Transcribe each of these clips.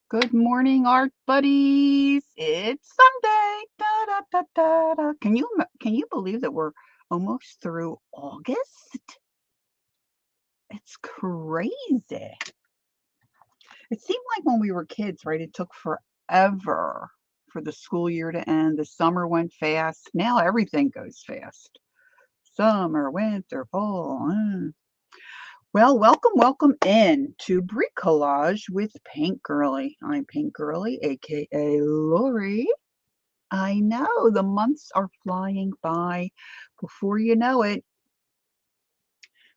Good morning, art buddies. It's Sunday. Da, da, da, da, da. Can you believe that we're almost through August? It's crazy. It seemed like when we were kids, right? It took forever for the school year to end. The summer went fast. Now everything goes fast. Summer, winter, fall. Well, welcome in to Bricolage with Paint Girly. I'm Paint Girly, aka Lori. I know the months are flying by. Before you know it,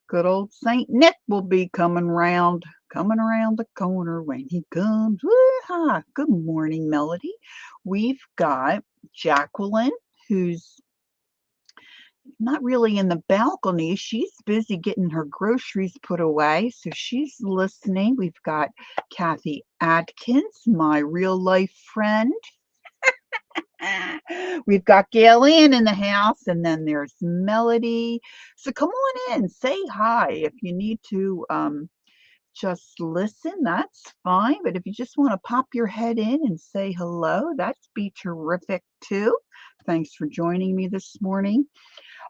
good old Saint Nick will be coming around the corner when he comes. Woo-ha! Good morning, Melody. We've got Jacqueline, who's not really in the balcony. She's busy getting her groceries put away, so she's listening. We've got Kathy Atkins, my real life friend. We've got Galen in the house, and then there's Melody. So come on in, say hi. If you need to just listen, that's fine. But if you just want to pop your head in and say hello, that'd be terrific too. Thanks for joining me this morning.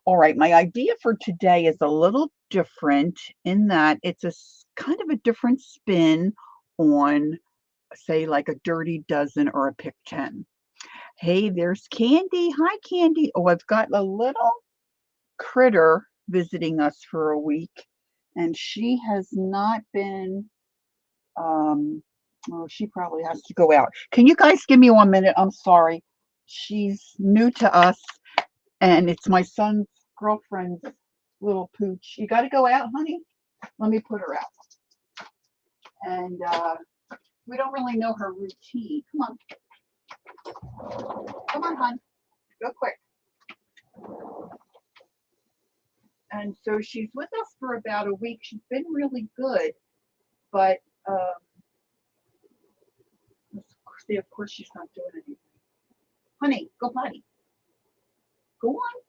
All right, my idea for today is a little different in that it's kind of a different spin on, say, like a Dirty Dozen or a Pick 10. Hey, there's Candy. Hi, Candy. Oh, I've got a little critter visiting us for a week, and she has not been, oh, she probably has to go out. Can you guys give me 1 minute? I'm sorry. She's new to us, and it's my son's girlfriend's little pooch. You got to go out, honey? Let me put her out. And we don't really know her routine. Come on. Come on, hon. Go quick. And so she's with us for about a week. She's been really good, but see, of course, she's not doing anything. Honey, go potty. Go on.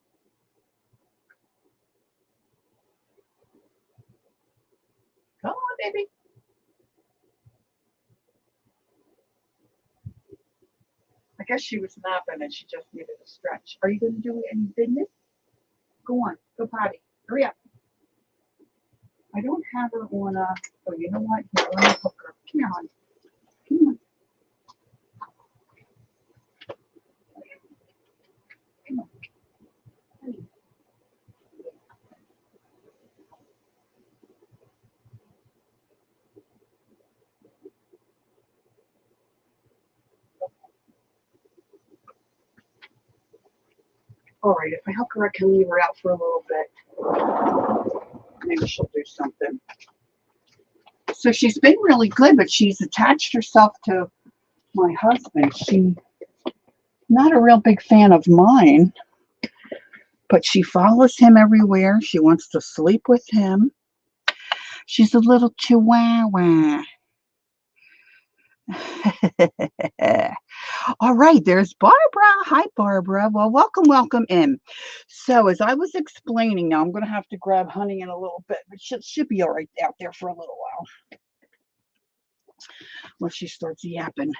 Come on, baby. I guess she was napping and she just needed a stretch. Are you going to do any business? Go on. Go potty. Hurry up. I don't have her on a. Oh, you know what? Here, let me hook her. Come here, honey. Come on. Come on. Honey. All right. If I hook her, I can leave her out for a little bit. Maybe she'll do something. So she's been really good, but she's attached herself to my husband. She's not a real big fan of mine, but she follows him everywhere. She wants to sleep with him. She's a little chihuahua. All right, there's Barbara. Hi, Barbara. Well, welcome in. So, as I was explaining, now I'm going to have to grab Honey in a little bit, but she should be all right out there for a little while she starts yapping.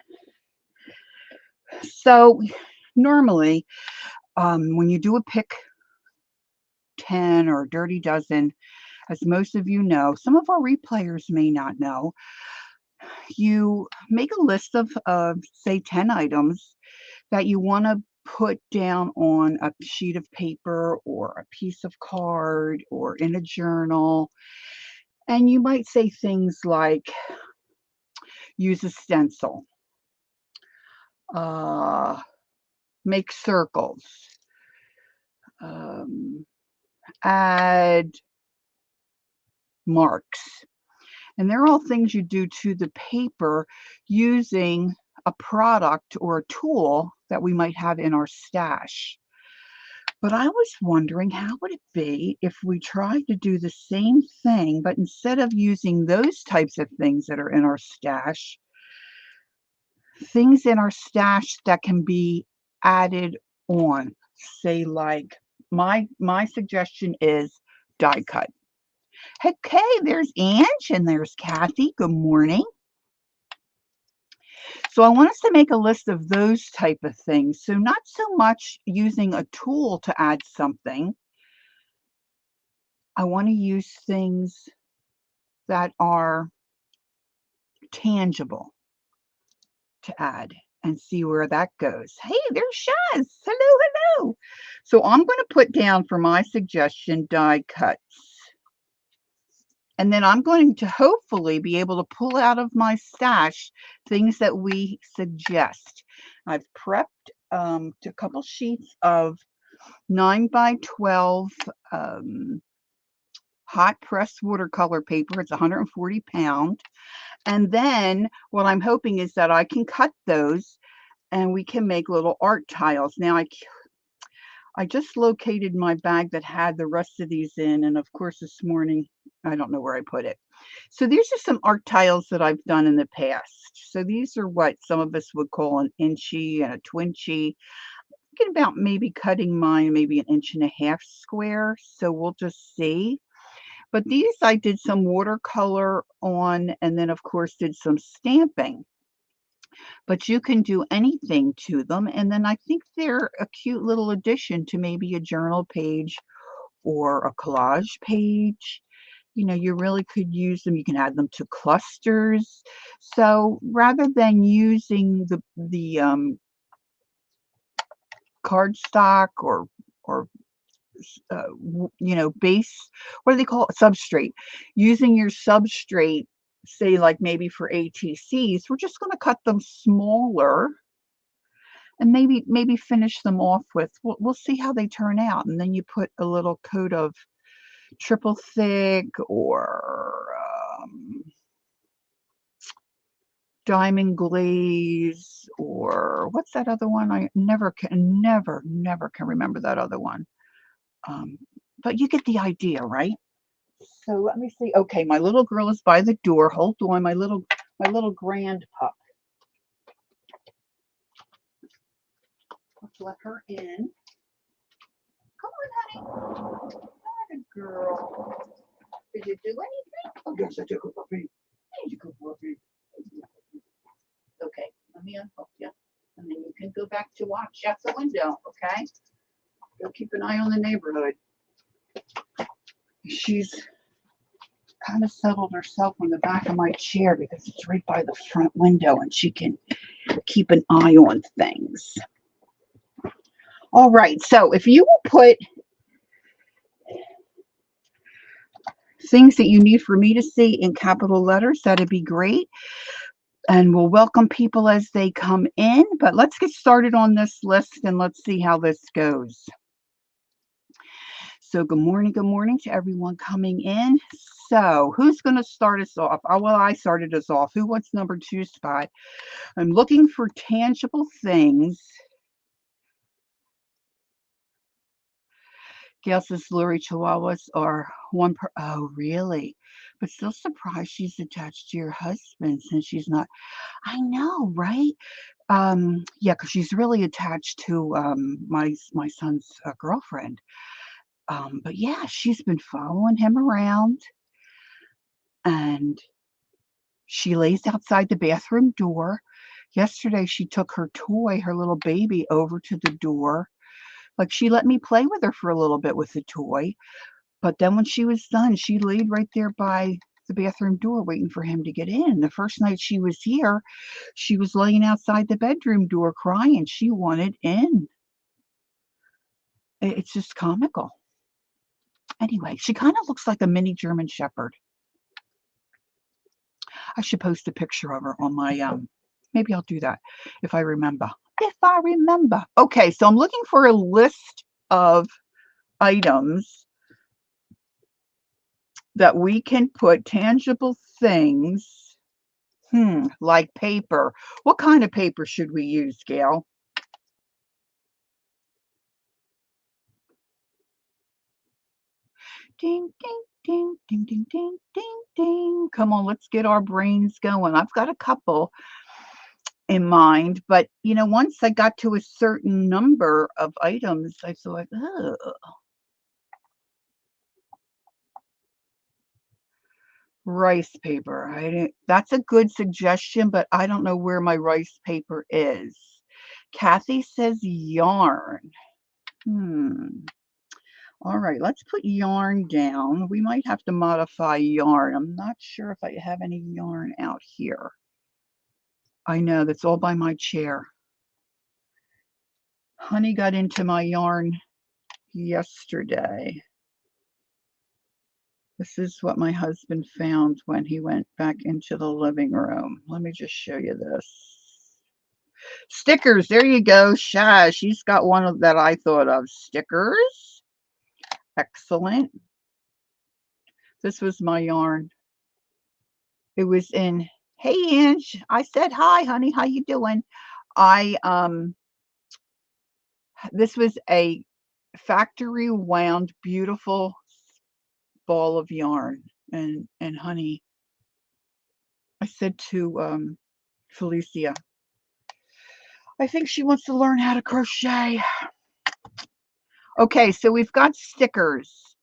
So, normally, when you do a pick 10 or Dirty Dozen, as most of you know, some of our replayers may not know, you make a list of, say, 10 items that you want to put down on a sheet of paper or a piece of card or in a journal. And you might say things like use a stencil, uh, make circles, um, add marks. And they're all things you do to the paper using a product or a tool that we might have in our stash. But I was wondering, how would it be if we tried to do the same thing, but instead of using those types of things that are in our stash, things in our stash that can be added on, say like my suggestion is die cut. Okay, there's Ange and there's Kathy. Good morning. So I want us to make a list of those type of things. So not so much using a tool to add something. I want to use things that are tangible to add and see where that goes. Hey, there's Shaz. Hello, hello. So I'm going to put down for my suggestion die cuts. And then I'm going to hopefully be able to pull out of my stash things that we suggest. I've prepped a couple sheets of 9 by 12 hot press watercolor paper. It's 140 pound. And then what I'm hoping is that I can cut those and we can make little art tiles. Now I just located my bag that had the rest of these in, and of course this morning I don't know where I put it. So these are some art tiles that I've done in the past. So these are what some of us would call an inchy and a twinchy. I'm thinking about maybe cutting mine maybe 1.5 inches square. So we'll just see. But these I did some watercolor on, and then of course did some stamping. But you can do anything to them, and then I think they're a cute little addition to maybe a journal page or a collage page. You know, you really could use them. You can add them to clusters. So rather than using the cardstock or you know, base, what do they call it? Substrate. Using your substrate, say like maybe for ATCs, we're just going to cut them smaller and maybe finish them off with, we'll see how they turn out. And then you put a little coat of triple thick or diamond glaze, or what's that other one? I never can remember that other one. But you get the idea, right? So let me see. Okay, my little girl is by the door. Hold on, my little grand pup. Let's let her in. Come on, honey. Good girl. Did you do anything? Oh, yes, I took a puppy. Did you go puppy? Okay, let me unhook you. And then you can go back to watch out the window, okay? Go keep an eye on the neighborhood. She's kind of settled herself on the back of my chair because it's right by the front window and she can keep an eye on things. All right, so if you will put things that you need for me to see in capital letters, that'd be great. And we'll welcome people as they come in. But let's get started on this list and let's see how this goes. So good morning to everyone coming in. So who's going to start us off? Oh, well, I started us off. Who wants number 2 spot? I'm looking for tangible things. Gail says Lori Chihuahuas are one per. Oh, really? But still surprised she's attached to your husband since she's not. I know, right? Yeah, because she's really attached to my son's girlfriend. But yeah, she's been following him around, and she lays outside the bathroom door. Yesterday, she took her toy, her little baby, over to the door. Like, she let me play with her for a little bit with the toy. But then when she was done, she laid right there by the bathroom door waiting for him to get in. The first night she was here, she was laying outside the bedroom door crying. She wanted in. It's just comical. Anyway, she kind of looks like a mini German Shepherd. I should post a picture of her on my, maybe I'll do that if I remember. If I remember. Okay, so I'm looking for a list of items that we can put tangible things, like paper. What kind of paper should we use, Gail? Ding, ding, ding, ding, ding, ding, ding, ding. Come on, let's get our brains going. I've got a couple in mind, but you know, once I got to a certain number of items, I thought, oh, Rice paper. I didn't That's a good suggestion, but I don't know where my rice paper is. Kathy says yarn. All right, let's put yarn down. We might have to modify yarn. I'm not sure if I have any yarn out here. I know, that's all by my chair. Honey got into my yarn yesterday. This is what my husband found when he went back into the living room. Let me just show you this. Stickers, there you go. Shaz, she's got one of that I thought of. Stickers. Excellent. This was my yarn. It was in, hey Ange, I said hi, honey, how you doing? This was a factory wound beautiful ball of yarn. And honey, I said to Felicia, I think she wants to learn how to crochet. Okay, so we've got stickers.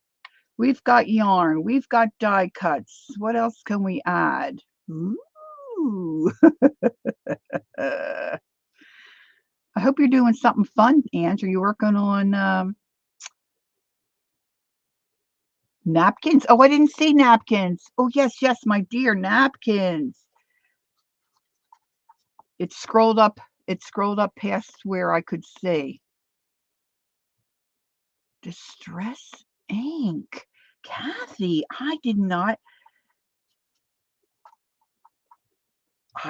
We've got yarn. We've got die cuts. What else can we add? Ooh. I hope you're doing something fun, Ange. Are you working on napkins? Oh, I didn't see napkins. Oh, yes, my dear, napkins. It scrolled up past where I could see. Distress ink. Kathy, I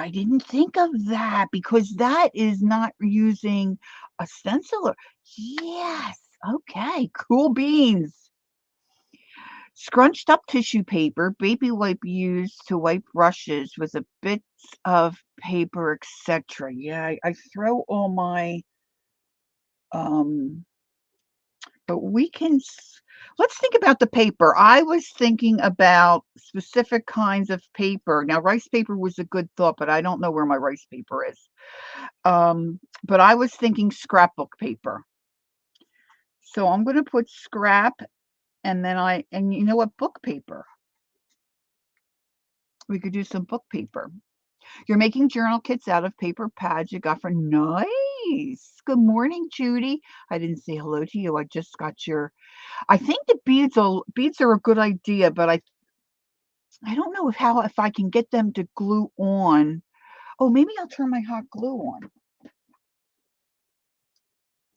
didn't think of that because that is not using a stenciler. Yes. Okay. Cool beans. Scrunched up tissue paper, baby wipe used to wipe brushes with a bits of paper, etc. Yeah, I throw all my but let's think about the paper. I was thinking about specific kinds of paper. Now, rice paper was a good thought, but I don't know where my rice paper is. But I was thinking scrapbook paper. So I'm going to put scrap and you know what, book paper. We could do some book paper. You're making journal kits out of paper pads you got for nice. Good morning, Judy. I didn't say hello to you. I just got I think the beads are a good idea, but I don't know if I can get them to glue on. Oh, maybe I'll turn my hot glue on.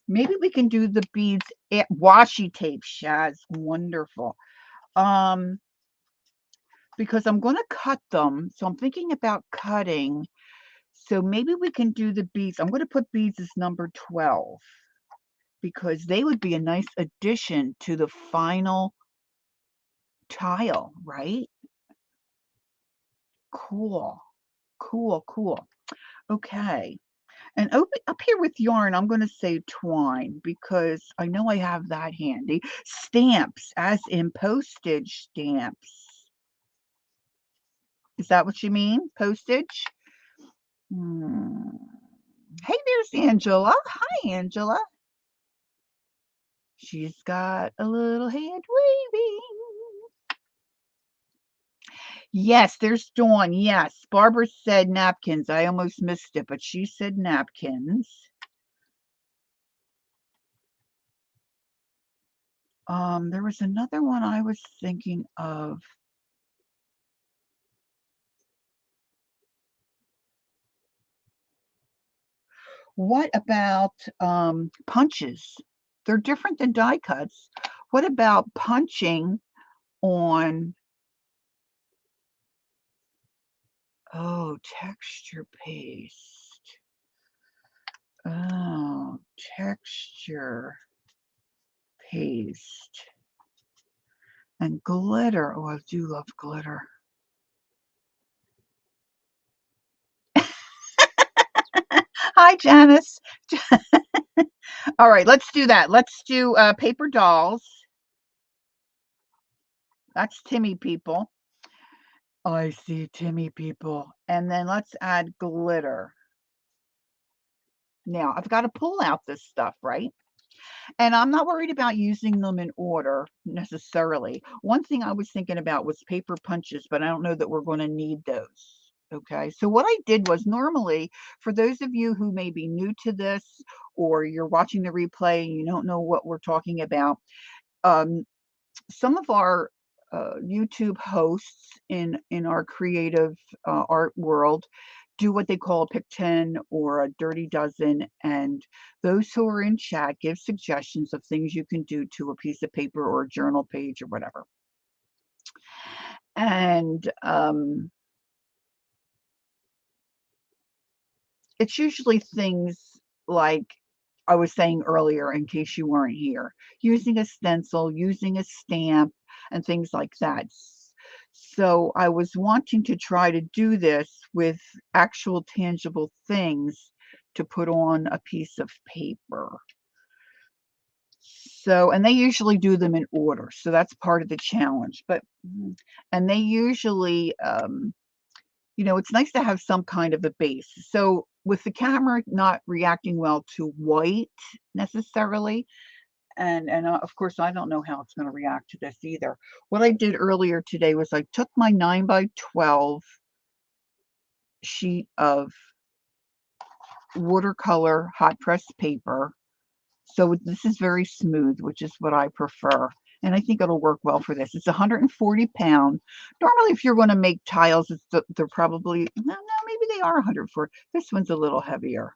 Maybe we can do the beads at washi tape, Shaz. Wonderful. Because I'm going to cut them. So I'm thinking about cutting. So maybe we can do the beads. I'm going to put beads as number 12 because they would be a nice addition to the final tile, right? Cool. Okay. And up here with yarn, I'm going to say twine because I know I have that handy. Stamps, as in postage stamps. Is that what you mean? Postage? Hey, there's Angela. Hi, Angela. She's got a little hand waving. Yes, there's Dawn. Yes, Barbara said napkins. I almost missed it, but she said napkins. There was another one I was thinking of. What about punches? They're different than die cuts. What about punching on, texture paste. Oh, texture paste. And glitter. Oh, I do love glitter. Hi, Janice. All right, let's do that. Let's do paper dolls. That's Timmy people. I see Timmy people. And then let's add glitter. Now, I've got to pull out this stuff, right? And I'm not worried about using them in order necessarily. One thing I was thinking about was paper punches, but I don't know that we're going to need those. Okay, so what I did was normally, for those of you who may be new to this or you're watching the replay and you don't know what we're talking about, um, some of our YouTube hosts in our creative art world do what they call a pick 10 or a dirty dozen, and those who are in chat give suggestions of things you can do to a piece of paper or a journal page or whatever. And it's usually things like I was saying earlier, in case you weren't here, using a stencil, using a stamp, and things like that. So I was wanting to try to do this with actual tangible things to put on a piece of paper. So, and they usually do them in order, so that's part of the challenge. But, and they usually, it's nice to have some kind of a base. So with the camera not reacting well to white necessarily, and of course I don't know how it's going to react to this either. What I did earlier today was I took my 9x12 sheet of watercolor hot pressed paper. So this is very smooth, which is what I prefer. And I think it'll work well for this. It's 140 pound. Normally, if you're going to make tiles, they're probably, no, maybe they are 140. This one's a little heavier.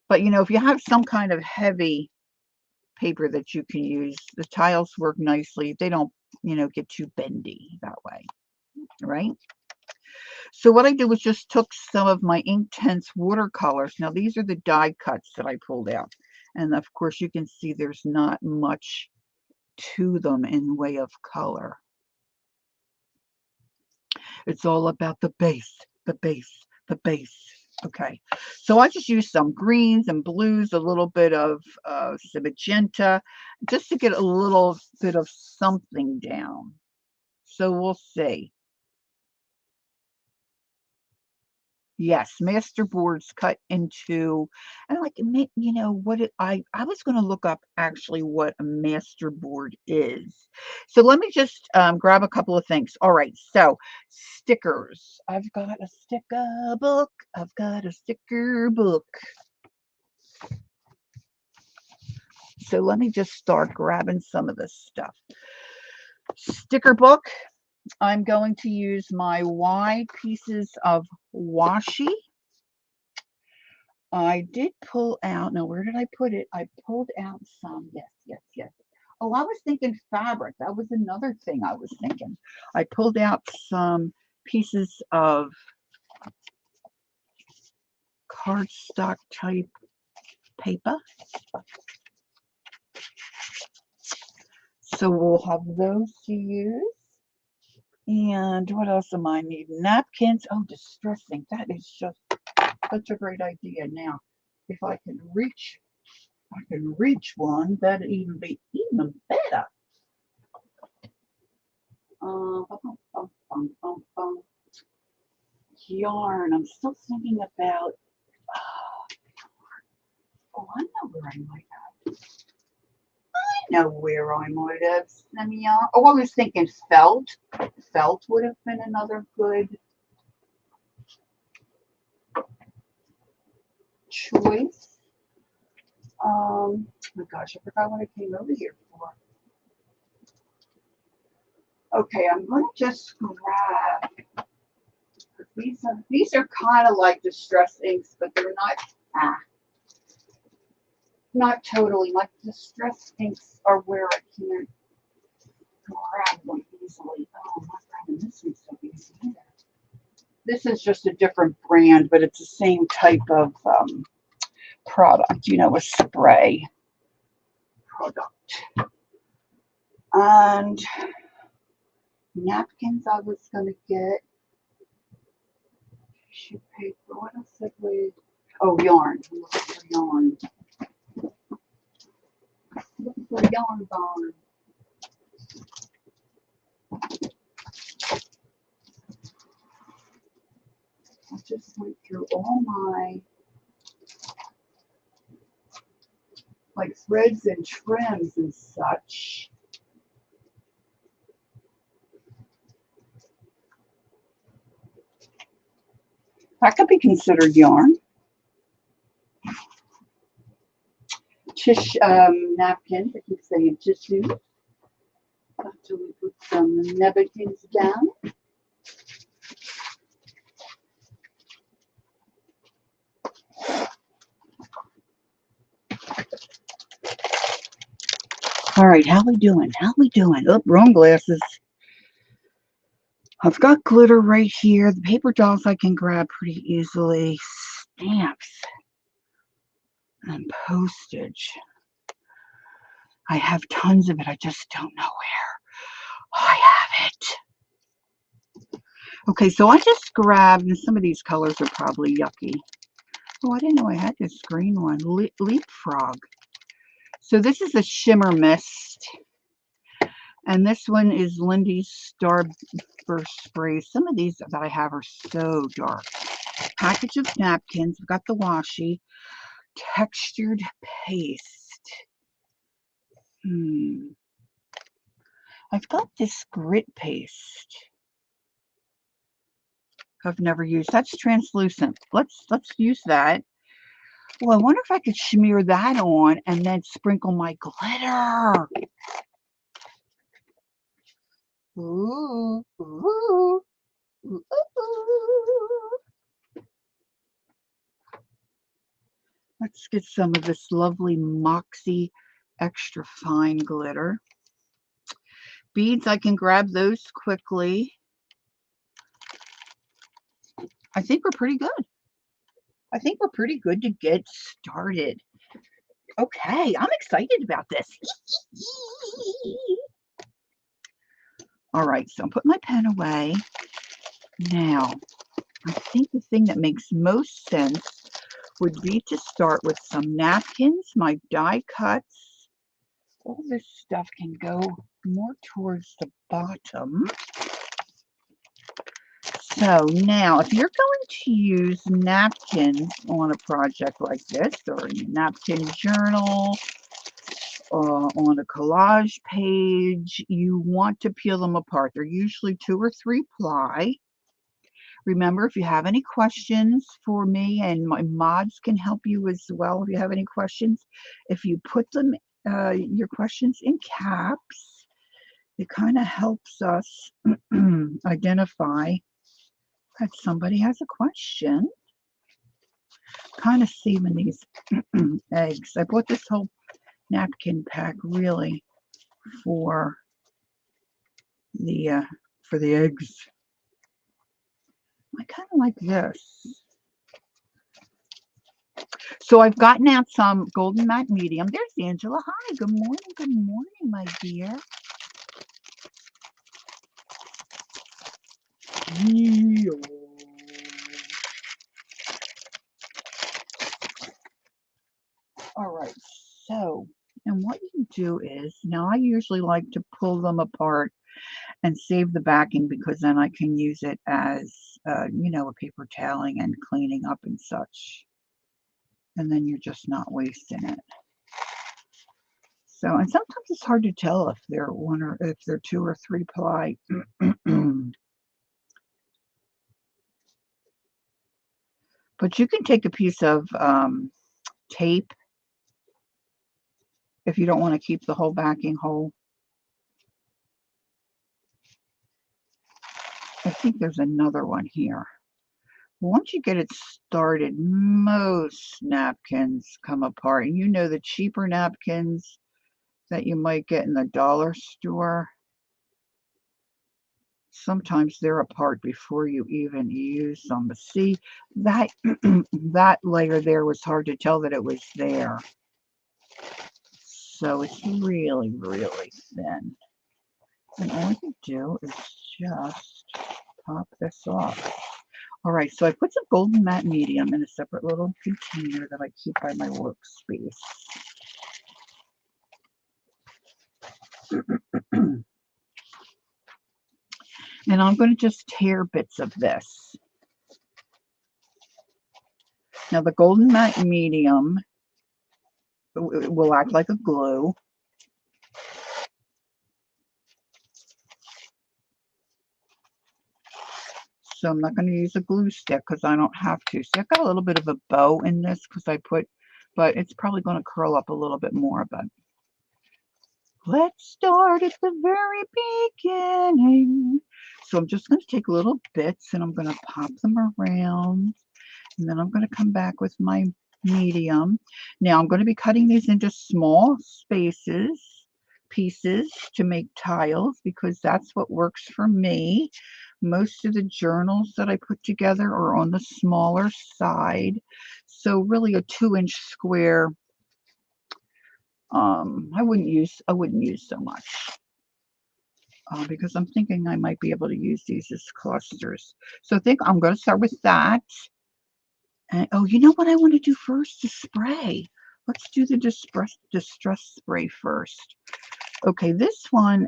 But, if you have some kind of heavy paper that you can use, the tiles work nicely. They don't, get too bendy that way, right? So what I did was just took some of my Inktense watercolors. Now, these are the die cuts that I pulled out. And of course, you can see there's not much to them in way of color. It's all about the base, the base, the base. Okay, so I just used some greens and blues, a little bit of some magenta, just to get a little bit of something down. So we'll see. Yes, masterboards cut into, and like, I was going to look up actually what a masterboard is. So let me just grab a couple of things. All right, so stickers. I've got a sticker book. I've got a sticker book. So let me just start grabbing some of this stuff. Sticker book. I'm going to use my wide pieces of washi. I did pull out, now where did I put it? I pulled out some, yes. Oh, I was thinking fabric. That was another thing I was thinking. I pulled out some pieces of cardstock type paper. So we'll have those to use. And what else am I needing? Napkins. Oh, distressing. That is just such a great idea. Now, if I can reach one, that'd even be even better. Yarn. I'm still thinking about. Oh, I know where I might have. I know where I might have some yarn. Oh, I was thinking felt. Felt would have been another good choice. Oh my gosh, I forgot what I came over here for. Okay, I'm going to just grab. These are kind of like distress inks, but they're not totally. Like distress inks are where I can't grab them easily. Oh, I'm not grabbing this one so easy either. This is just a different brand, but it's the same type of product, a spray product. And napkins I was going to get. Tissue paper. What else did we? Oh, yarn. I'm looking for yarn. Looking for yarn barn. I just went through all my like threads and trims and such. That could be considered yarn. Napkins, I keep saying tissue. After we put some napkins down. All right, how we doing? How we doing? Oh, wrong glasses. I've got glitter right here. The paper dolls I can grab pretty easily. Stamps and postage. I have tons of it. I just don't know where I have it. Okay, so I just grabbed, and some of these colors are probably yucky. Oh, I didn't know I had this green one. Leapfrog. So this is a shimmer mist. And this one is Lindy's Starburst Sprays. Some of these that I have are so dark. Package of napkins. We've got the washi. Textured paste. I've got this grit paste. I've never used. That's translucent. Let's use that. Well, I wonder if I could smear that on and then sprinkle my glitter. Ooh, ooh, ooh, ooh. Let's get some of this lovely Moxie extra fine glitter. Beads, I can grab those quickly. I think we're pretty good. I think we're pretty good to get started. Okay, I'm excited about this. All right, so I'm putting my pen away. Now, I think the thing that makes most sense would be to start with some napkins, my die cuts. All this stuff can go more towards the bottom. So now, if you're going to use napkins on a project like this, or in a napkin journal, on a collage page, you want to peel them apart. They're usually 2 or 3 ply. Remember, if you have any questions for me, and my mods can help you as well if you have any questions, if you put them, your questions in caps, it kind of helps us identify that somebody has a question. Kind of saving these eggs. I bought this whole napkin pack really for the eggs. I kind of like this. So I've gotten out some Golden Matte Medium. There's Angela. Hi, good morning, my dear. All right, so, and what you do is, now I usually like to pull them apart and save the backing because then I can use it as, you know, a paper toweling and cleaning up and such. And then you're just not wasting it. So, and sometimes it's hard to tell if they're 2 or 3 ply. But you can take a piece of tape if you don't want to keep the whole backing whole. I think there's another one here. Once you get it started, most napkins come apart. And you know the cheaper napkins that you might get in the dollar store, sometimes they're apart before you even use them. But see, that that layer there was hard to tell that it was there. So it's really, really thin. And all you do is just pop this off. All right, so I put some Golden Matte Medium in a separate little container that I keep by my workspace. And I'm going to just tear bits of this. Now the Golden Matte Medium it will act like a glue. So I'm not going to use a glue stick because I don't have to. See, I've got a little bit of a bow in this because I put, but it's probably going to curl up a little bit more. But let's start at the very beginning. So I'm just going to take little bits and I'm going to pop them around. And then I'm going to come back with my medium. Now I'm going to be cutting these into small pieces to make tiles because that's what works for me. Most of the journals that I put together are on the smaller side. So really a 2-inch square, I wouldn't use so much. Because I'm thinking I might be able to use these as clusters. So I think I'm going to start with that. And, oh, you know what I want to do first? The spray. Let's do the distress spray first. Okay, this one,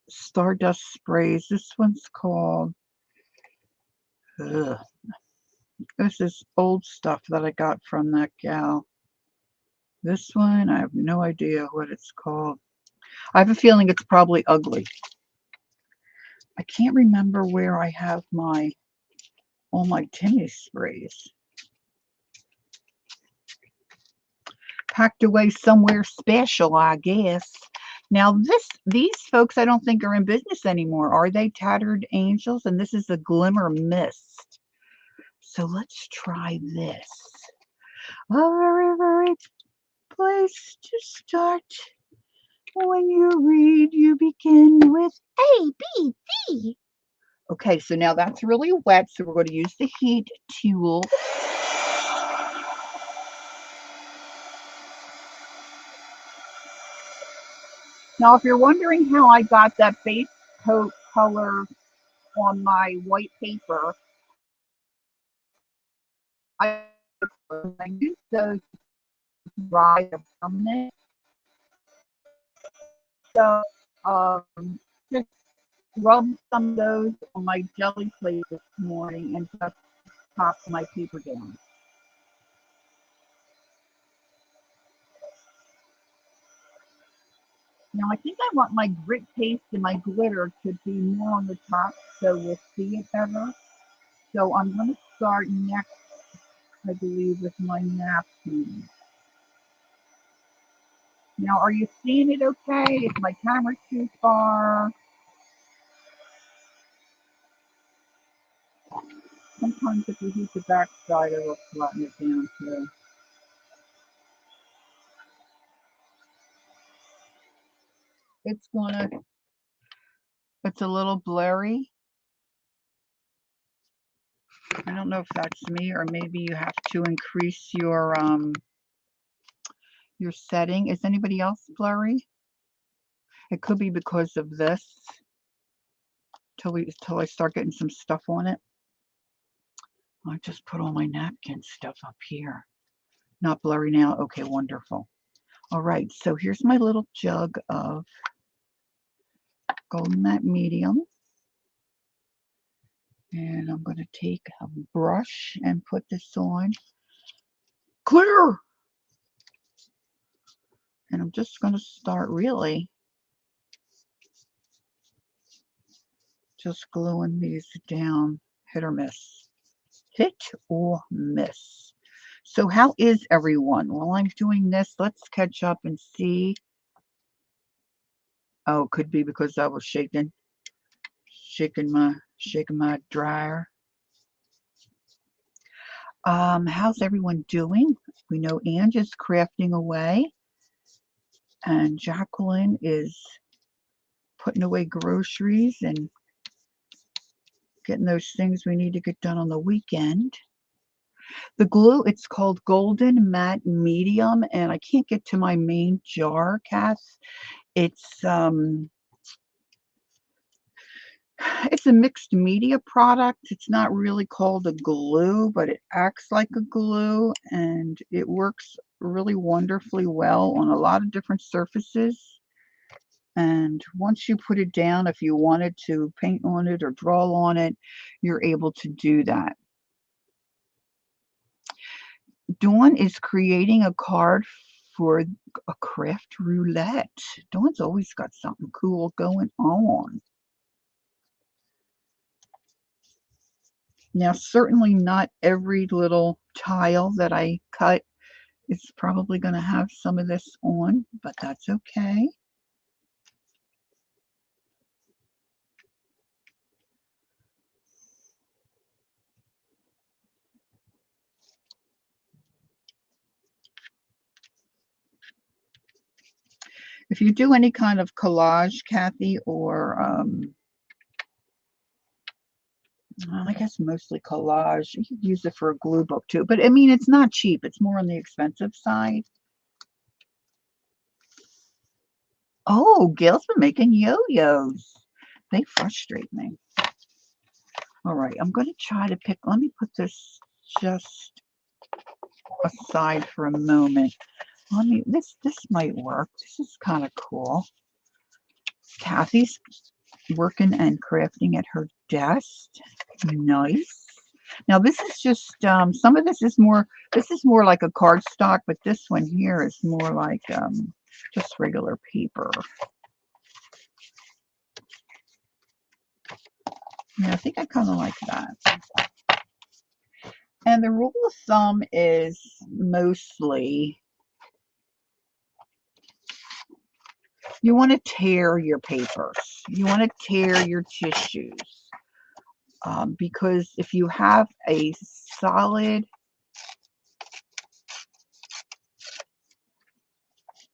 Stardust Sprays. This one's called, this is old stuff that I got from that gal. This one, I have no idea what it's called. I have a feeling it's probably ugly. I can't remember where I have all my Timmy sprays. Packed away somewhere special, I guess. Now these folks I don't think are in business anymore. Are they? Tattered Angels? And this is a Glimmer Mist. So let's try this. A very, very place to start. When you read, you begin with A, B, C. Okay, so now that's really wet, so we're going to use the heat tool. Now, if you're wondering how I got that base coat color on my white paper, I used those dry permanent. So, just rubbed some of those on my jelly plate this morning and just popped my paper down. Now I think I want my grit paste and my glitter to be more on the top so we'll see it better. So I'm going to start next, I believe, with my napkin. Now, are you seeing it okay? Is my camera too far? Sometimes if you heat the back side, it will flatten it down too. It's a little blurry. I don't know if that's me or maybe you have to increase your setting. Is anybody else blurry? It could be because of this till I start getting some stuff on it. I just put all my napkin stuff up here. Not blurry now. Okay, wonderful. All right, so here's my little jug of Golden Matte Medium. And I'm going to take a brush and put this on. Clear! And I'm just going to start really just gluing these down. Hit or miss. Hit or miss. So how is everyone? While I'm doing this, let's catch up and see. Oh, could be because I was shaking my dryer. How's everyone doing? We know Ange is crafting away, and Jacqueline is putting away groceries and getting those things we need to get done on the weekend. The glue, it's called Golden Matte Medium, and I can't get to my main jar, Cass. It's a mixed media product. It's not really called a glue, but it acts like a glue, and it works really wonderfully well on a lot of different surfaces. And once you put it down, if you wanted to paint on it or draw on it, you're able to do that. Dawn is creating a card for a craft roulette. Dawn's always got something cool going on. Now, certainly not every little tile that I cut is probably going to have some of this on, but that's okay. If you do any kind of collage, Kathy, or I guess mostly collage, you could use it for a glue book too. But I mean, it's not cheap. It's more on the expensive side. Oh, Gail's been making yo-yos. They frustrate me. All right, I'm going to try to pick. Let me put this just aside for a moment. Let me. This might work. This is kind of cool. Kathy's working and crafting at her desk. Nice. Now this is just some of this is more. This is more like a cardstock, but this one here is more like just regular paper. Yeah, I think I kind of like that. And the rule of thumb is mostly you want to tear your papers. You want to tear your tissues. Because if you have a solid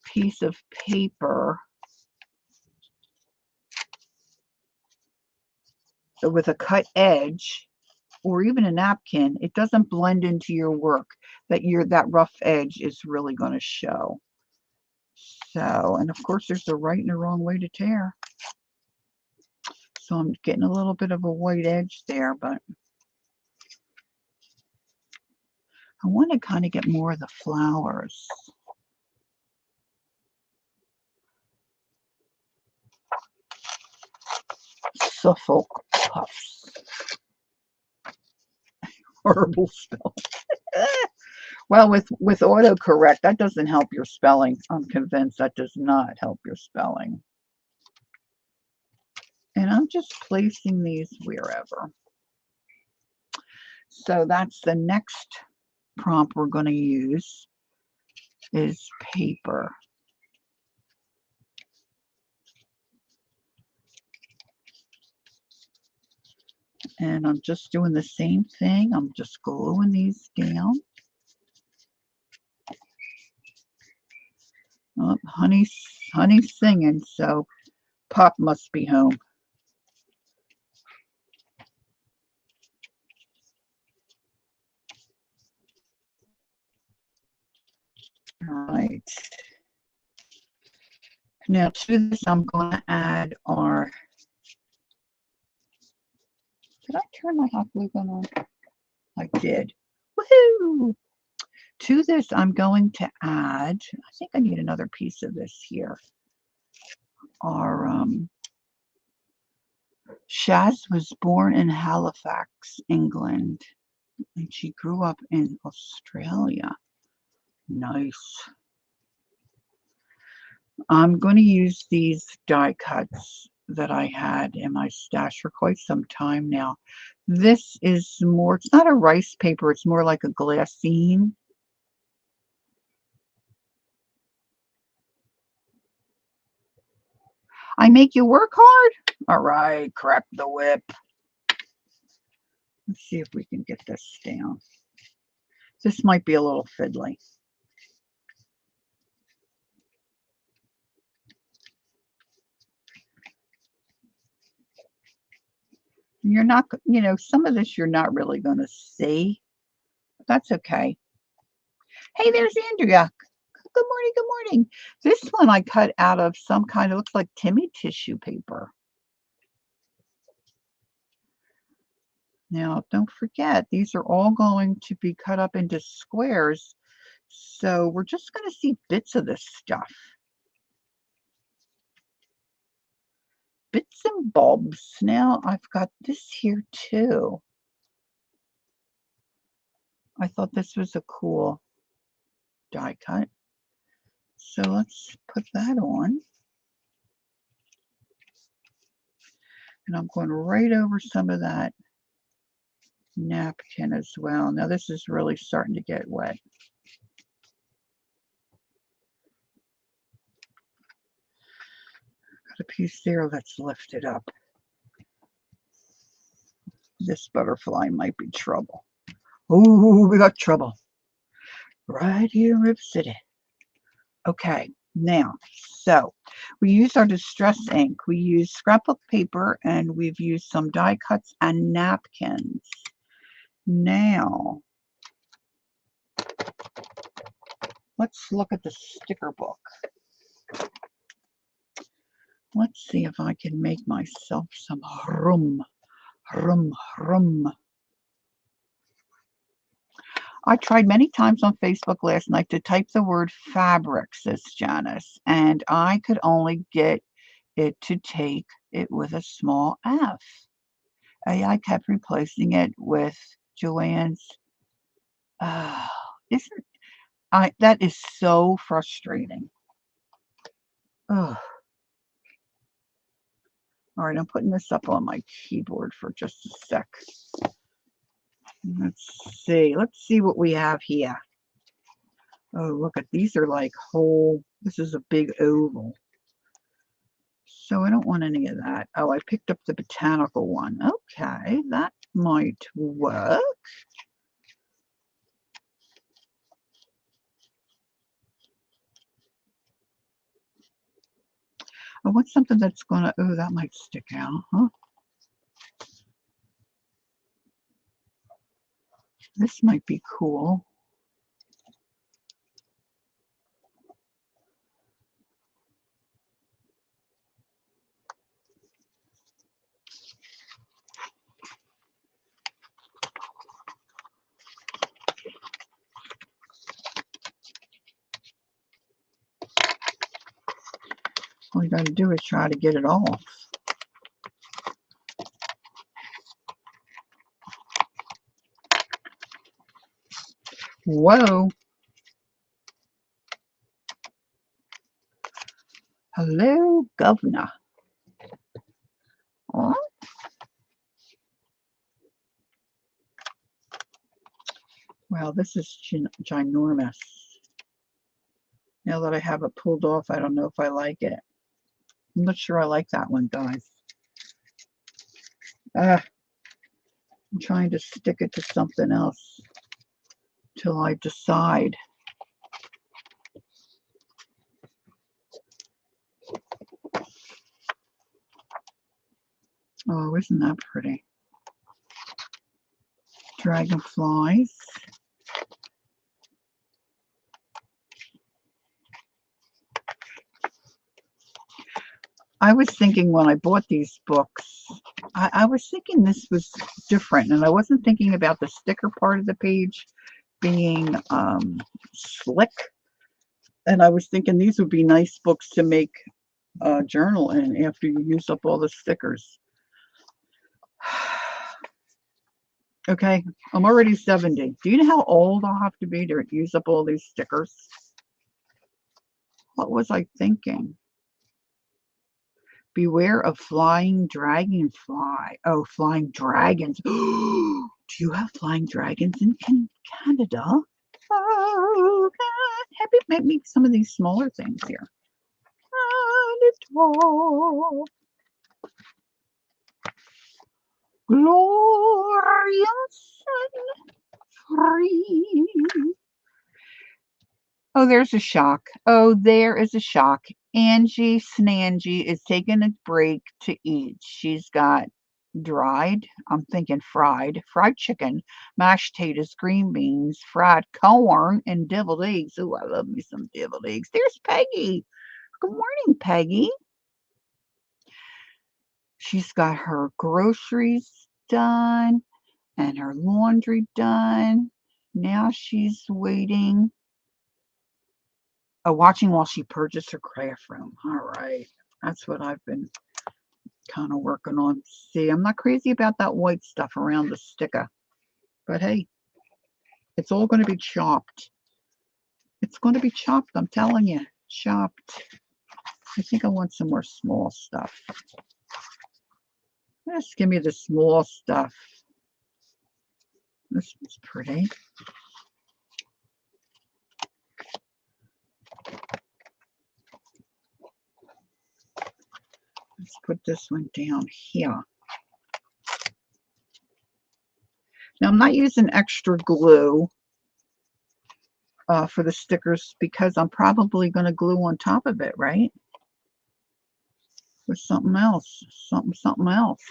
piece of paper with a cut edge, or even a napkin, it doesn't blend into your work. That rough edge is really going to show. So, and of course, there's a right and a wrong way to tear. So I'm getting a little bit of a white edge there, but I want to kind of get more of the flowers. Suffolk Puffs. Horrible spell. Well, with autocorrect, that doesn't help your spelling. I'm convinced that does not help your spelling. And I'm just placing these wherever. So that's the next prompt we're going to use is paper. And I'm just doing the same thing. I'm just gluing these down. Oh, honey's singing, so Pop must be home. All right. Now to this, I'm going to add our. Did I turn my hot glue gun on? I did. Woohoo! To this, I'm going to add. I think I need another piece of this here. Our Shaz was born in Halifax, England, and she grew up in Australia. Nice. I'm going to use these die cuts that I had in my stash for quite some time now. This is more, it's not a rice paper, it's more like a glassine. I make you work hard? All right, crack the whip. Let's see if we can get this down. This might be a little fiddly. You're not, some of this you're not really going to see. But that's okay. Hey, there's Andrea. Good morning, good morning. This one I cut out of some kind of, looks like Timmy tissue paper. Now, don't forget, these are all going to be cut up into squares. So we're just going to see bits of this stuff. Bits and bobs. Now, I've got this here too. I thought this was a cool die cut. So let's put that on. And I'm going right over some of that napkin as well. Now this is really starting to get wet. Got a piece there that's lifted up. This butterfly might be trouble. Oh, we got trouble. Right here in Rip City. Okay, now, so we used our distress ink. We used scrapbook paper, and we've used some die cuts and napkins. Now, let's look at the sticker book. Let's see if I can make myself some room. I tried many times on Facebook last night to type the word fabric, says Janice, and I could only get it to take it with a small f. AI kept replacing it with Joanne's. Isn't that is so frustrating. Ugh. All right, I'm putting this up on my keyboard for just a sec. Let's see what we have here. Oh, look at these are like whole. This is a big oval. So I don't want any of that. Oh, I picked up the botanical one. Okay, that might work. I want something that's gonna, oh, that might stick out, huh? This might be cool. All you gotta do is try to get it off. Whoa. Hello, governor. Huh? Wow, this is ginormous. Now that I have it pulled off, I don't know if I like it. I'm not sure I like that one, guys. I'm trying to stick it to something else till I decide. Oh, isn't that pretty? Dragonflies. I was thinking when I bought these books, I was thinking this was different, and I wasn't thinking about the sticker part of the page being slick. And I was thinking these would be nice books to make a journal in after you use up all the stickers. Okay, I'm already 70. Do you know how old I'll have to be to use up all these stickers? What was I thinking? Beware of flying dragonfly. Oh, flying dragons. Do you have flying dragons in Canada? Oh, God. Maybe some of these smaller things here. Glorious and free. Oh, there's a shock. Oh, there is a shock. Angie Snangie is taking a break to eat. She's got I'm thinking fried chicken, mashed potatoes, green beans, fried corn, and deviled eggs. Oh, I love me some deviled eggs. There's Peggy. Good morning, Peggy. She's got her groceries done and her laundry done. Now she's waiting. Oh, watching while she purges her craft room. All right. That's what I've been kind of working on. See, I'm not crazy about that white stuff around the sticker. But hey, it's all going to be chopped. It's going to be chopped, I'm telling you. chopped. I think I want some more small stuff. Just give me the small stuff. This one's pretty. Let's put this one down here. Now I'm not using extra glue for the stickers because I'm probably going to glue on top of it, right? With something else, something else.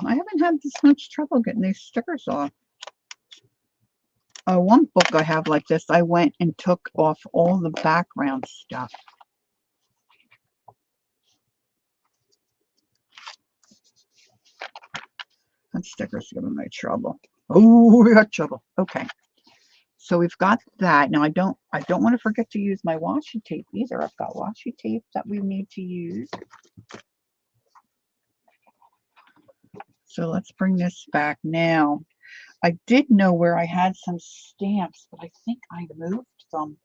I haven't had this much trouble getting these stickers off. One book I have like this, I went and took off all the background stuff. That sticker's giving me trouble. Oh, we got trouble. Okay. So we've got that. Now I don't want to forget to use my washi tape either. I've got washi tape that we need to use. So let's bring this back now. I did know where I had some stamps, but I think I moved them.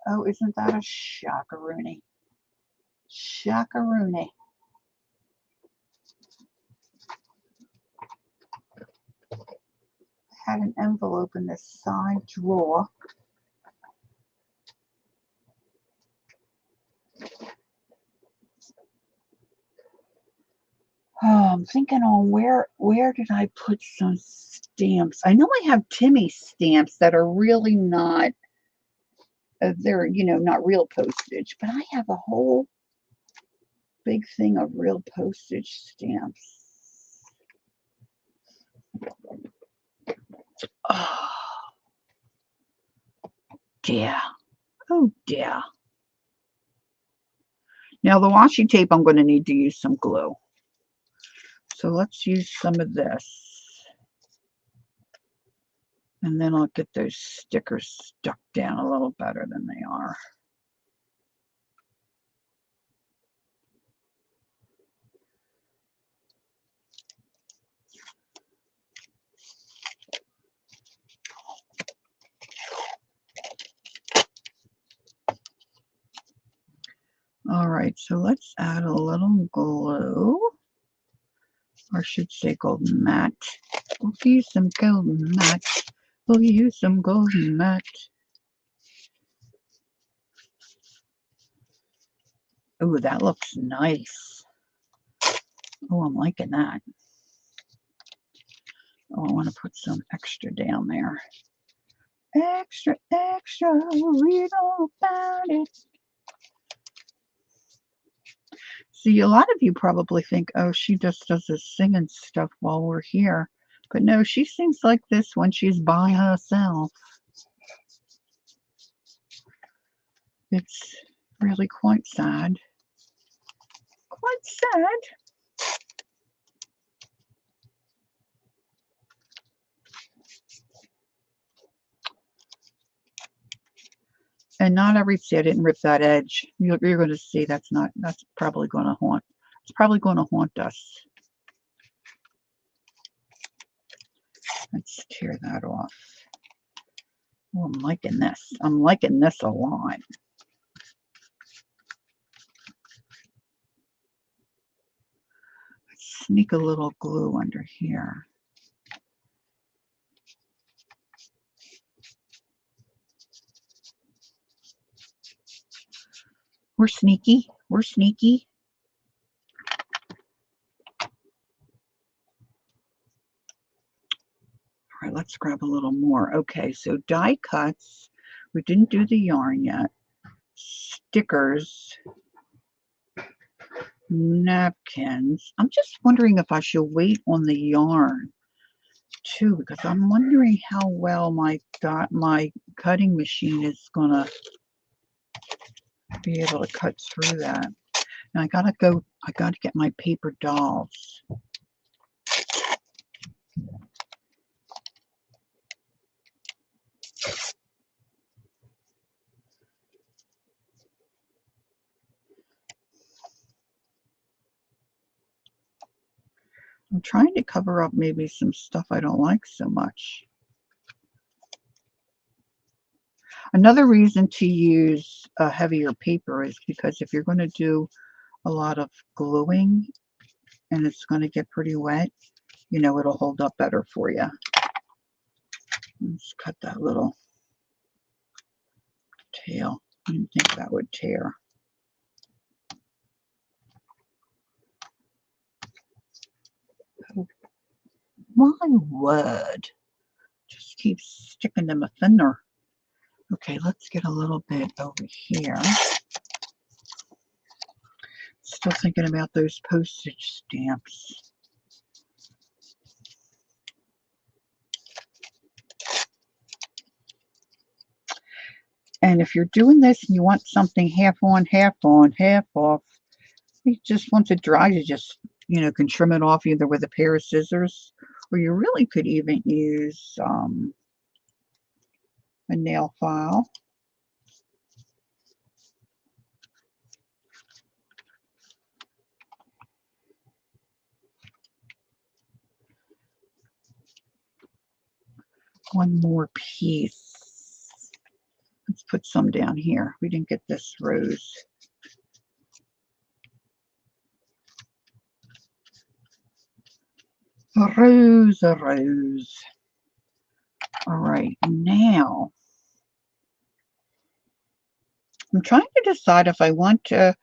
Oh, isn't that a shockaroony? Shockaroony. I had an envelope in this side drawer. Oh, I'm thinking on where did I put some stamps? I know I have Timmy stamps that are really not, they're, not real postage, but I have a whole big thing of real postage stamps. Oh, dear. Oh, dear. Now, the washi tape, I'm going to need to use some glue. So let's use some of this. And then I'll get those stickers stuck down a little better than they are. All right, so let's add a little glue, or I should say golden mat. We'll use some golden mat. We'll use some golden mat. Oh, that looks nice. Oh, I'm liking that. Oh, I want to put some extra down there. Extra, extra, read all about it. See, a lot of you probably think, oh, she just does this singing stuff while we're here. But no, she sings like this when she's by herself. It's really quite sad. Quite sad. And not every, see, I didn't rip that edge. You're going to see that's probably going to haunt. It's probably going to haunt us. Let's tear that off. Oh, I'm liking this. I'm liking this a lot. Let's sneak a little glue under here. We're sneaky. We're sneaky. All right, let's grab a little more. Okay, so die cuts. We didn't do the yarn yet. Stickers. Napkins. I'm just wondering if I should wait on the yarn too, because I'm wondering how well my cutting machine is gonna be able to cut through that. And I gotta get my paper dolls. I'm trying to cover up maybe some stuff I don't like so much. Another reason to use a heavier paper is because if you're going to do a lot of gluing and it's going to get pretty wet, you know, it'll hold up better for you. Let's cut that little tail. I didn't think that would tear. Oh, my word. Just keep sticking to my finger. Okay, let's get a little bit over here. Still thinking about those postage stamps. And if you're doing this and you want something half on, half off, you just once it dries, you just, you know, can trim it off either with a pair of scissors, or you really could even use a nail file. One more piece. Let's put some down here. We didn't get this rose. A rose, a rose. All right, now I'm trying to decide if I want to.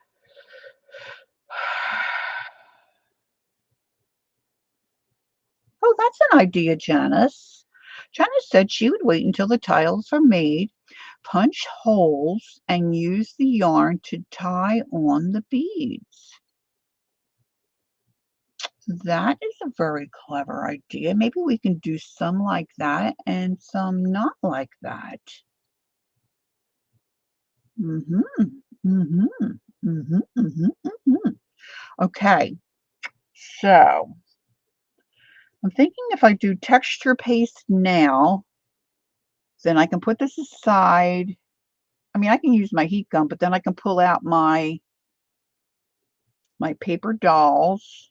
Oh, that's an idea, Janice. Janice said she would wait until the tiles are made, punch holes, and use the yarn to tie on the beads. That is a very clever idea. Maybe we can do some like that and some not like that. Mm-hmm. Mm-hmm. Mm-hmm. Mm-hmm. Mm-hmm. Okay. So I'm thinking if I do texture paste now, then I can put this aside. I mean, I can use my heat gun, but then I can pull out my paper dolls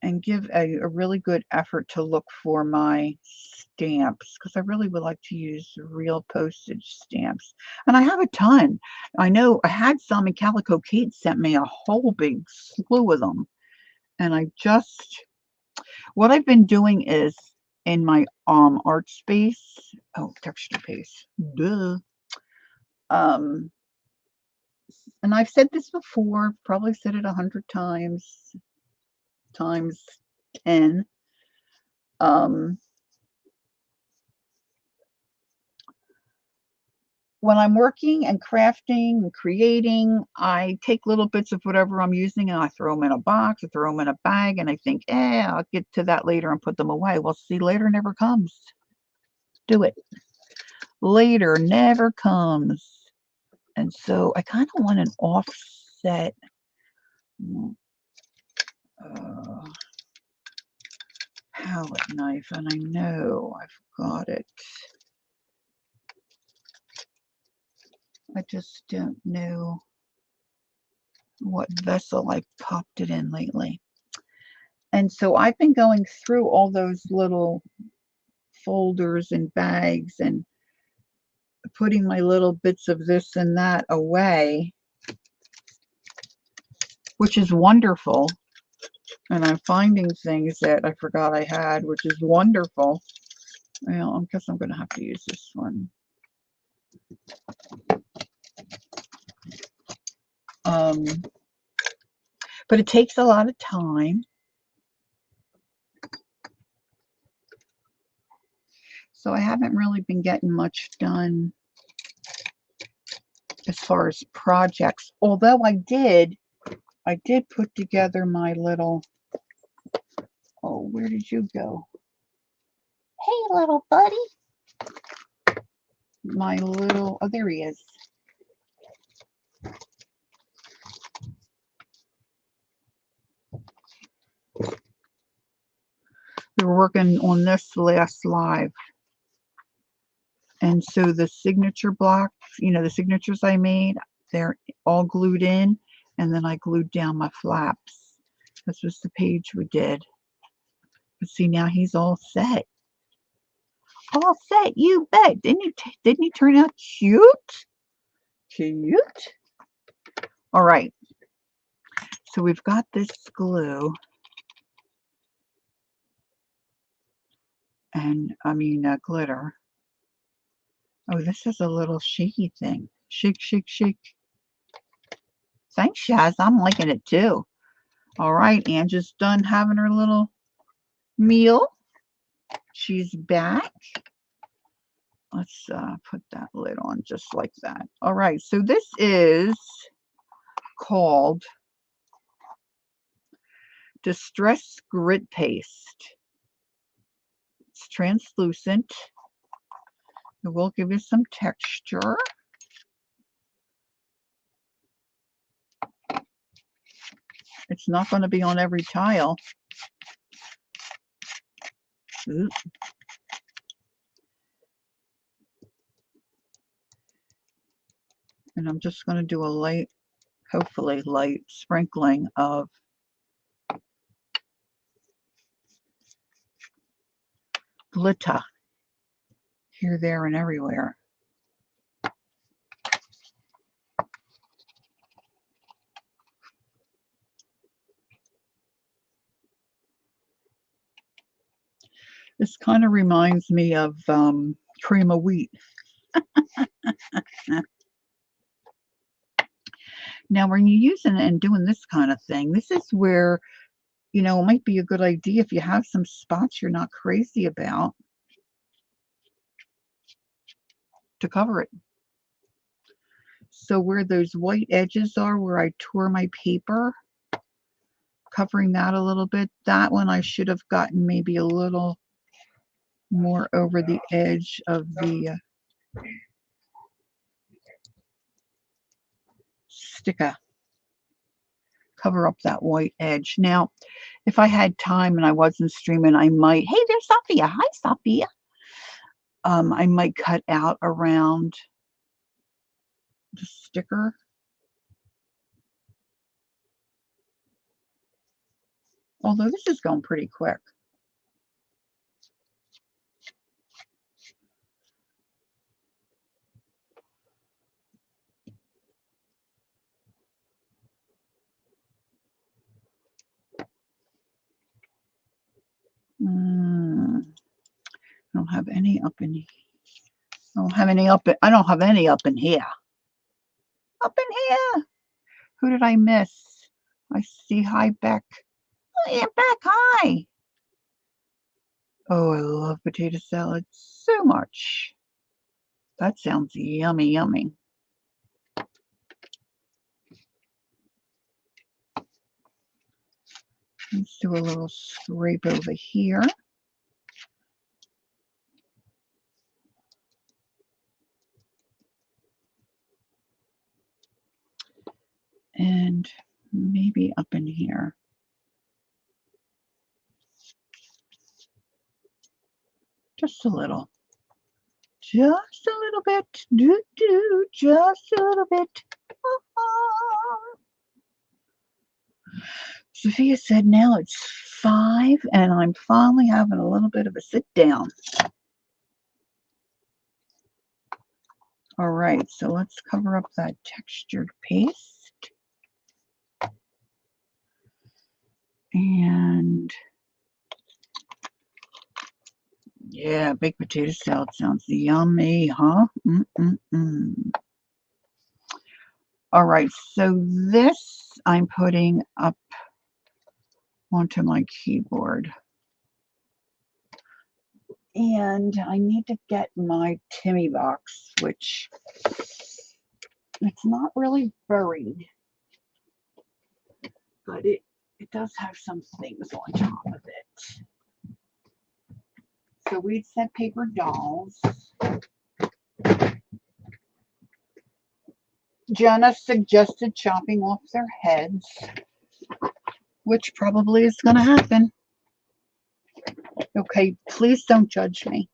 and give a really good effort to look for my stamps, because I really would like to use real postage stamps. And I have a ton. I know I had some, and Calico Kate sent me a whole big slew of them. And what I've been doing is in my art space. Oh, texture paste. Duh. Um, and I've said this before, probably said it 100 times, times 10. When I'm working and crafting and creating, I take little bits of whatever I'm using and I throw them in a box, I throw them in a bag, and I think, I'll get to that later and put them away. Well, see, later never comes. Do it. Later never comes. And so I kind of want an offset palette knife, and I know I've got it. I just don't know what vessel I popped it in lately. And so I've been going through all those little folders and bags and putting my little bits of this and that away, which is wonderful. And I'm finding things that I forgot I had, which is wonderful. Well, I guess I'm going to have to use this one. But it takes a lot of time. So I haven't really been getting much done as far as projects. Although I did put together my little, oh, where did you go? Hey, little buddy. My little, oh, there he is. We were working on this last live. And so the signature blocks, you know, the signatures I made, they're all glued in. And then I glued down my flaps. This was the page we did. But see, now he's all set. All set, you bet. Didn't he turn out cute? Cute. All right. So we've got this glue. And, glitter. Oh, this is a little shaky thing. Shake, shake, shake. Thanks, Shaz. I'm liking it too. All right, Angie's done having her little meal. She's back. Let's put that lid on just like that. All right, so this is called Distress Grit Paste. It's translucent. It will give you some texture. It's not going to be on every tile. Ooh. And I'm just going to do a light, hopefully light sprinkling of glitter here, there, and everywhere. This kind of reminds me of cream of wheat. Now, when you're using it and doing this kind of thing, this is where, it might be a good idea if you have some spots you're not crazy about to cover it. So where those white edges are, where I tore my paper, covering that a little bit, that one I should have gotten maybe a little more over the edge of the sticker. Cover up that white edge. Now, if I had time and I wasn't streaming, I might, hey, there's Sophia. Hi, Sophia. I might cut out around the sticker. Although this is going pretty quick. I don't have any up in here. I don't have any up in here. Up in here. Who did I miss? I see. Hi, Beck. Oh, yeah, Beck. Hi. Oh, I love potato salad so much. That sounds yummy, yummy. Let's do a little scrape over here. And maybe up in here. Just a little. Just a little bit. Just a little bit. Sophia said now it's 5 and I'm finally having a little bit of a sit down. All right, so let's cover up that textured paste. And yeah, baked potato salad sounds yummy, huh? All right, so this I'm putting up onto my keyboard. And I need to get my Timmy box, which it's not really buried, but it does have some things on top of it. So we said paper dolls. Jenna suggested chopping off their heads, which probably is going to happen. Okay, please don't judge me.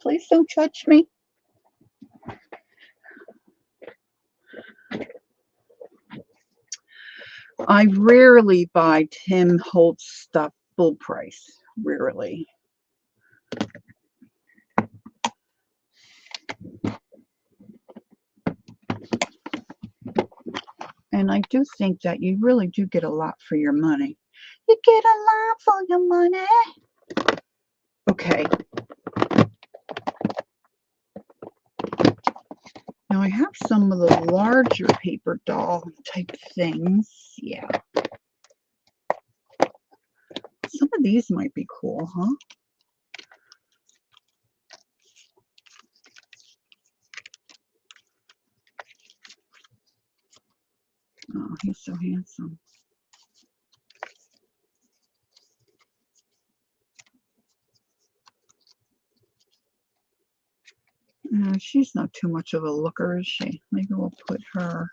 Please don't judge me. I rarely buy Tim Holtz stuff full price. Rarely. And I do think that you really do get a lot for your money. You get a lot for your money. Okay. Now I have some of the larger paper doll type things. Yeah. Some of these might be cool, huh? Oh, he's so handsome. She's not too much of a looker, is she? Maybe we'll put her.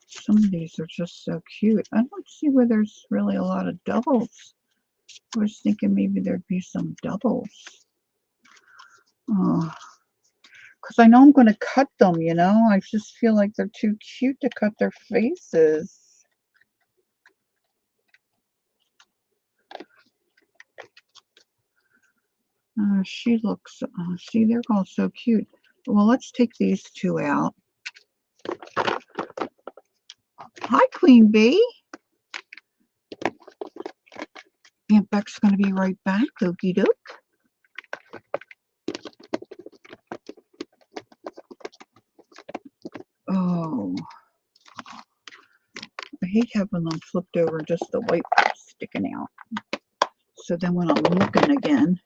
Some of these are just so cute. I don't see where there's really a lot of doubles. I was thinking maybe there'd be some doubles. Oh, because I know I'm going to cut them, you know? I just feel like they're too cute to cut their faces. She looks, see, they're all so cute. Well, let's take these two out. Hi, Queen Bee. Aunt Beck's going to be right back. Okie doke. Oh, I hate having them flipped over, just the white part sticking out. So then when I'm looking again,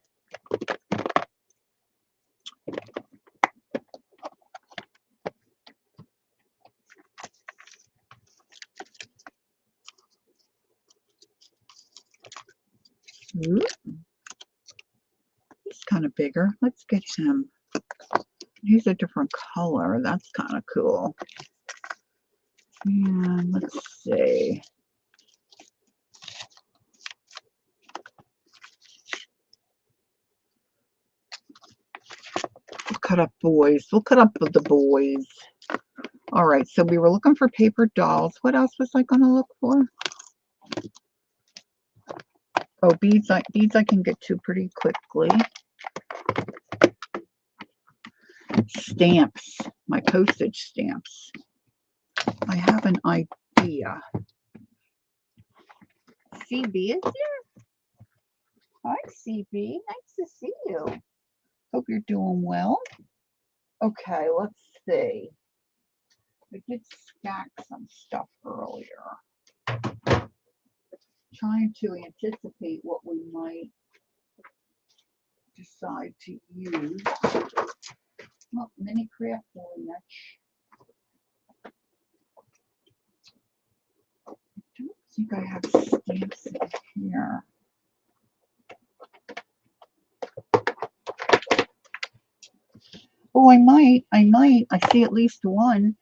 ooh, he's kind of bigger. Let's get him. He's a different color. That's kind of cool. And let's see. We'll cut up boys. We'll cut up the boys. All right, so we were looking for paper dolls. What else was I going to look for? Oh, beads. Beads I can get to pretty quickly. Stamps. My postage stamps. I have an idea. CB is here? Hi, CB. Nice to see you. Hope you're doing well. Okay, let's see. I did stack some stuff earlier. Trying to anticipate what we might decide to use. Oh, mini craft niche. I don't think I have stamps in here. Oh, I might. I see at least one.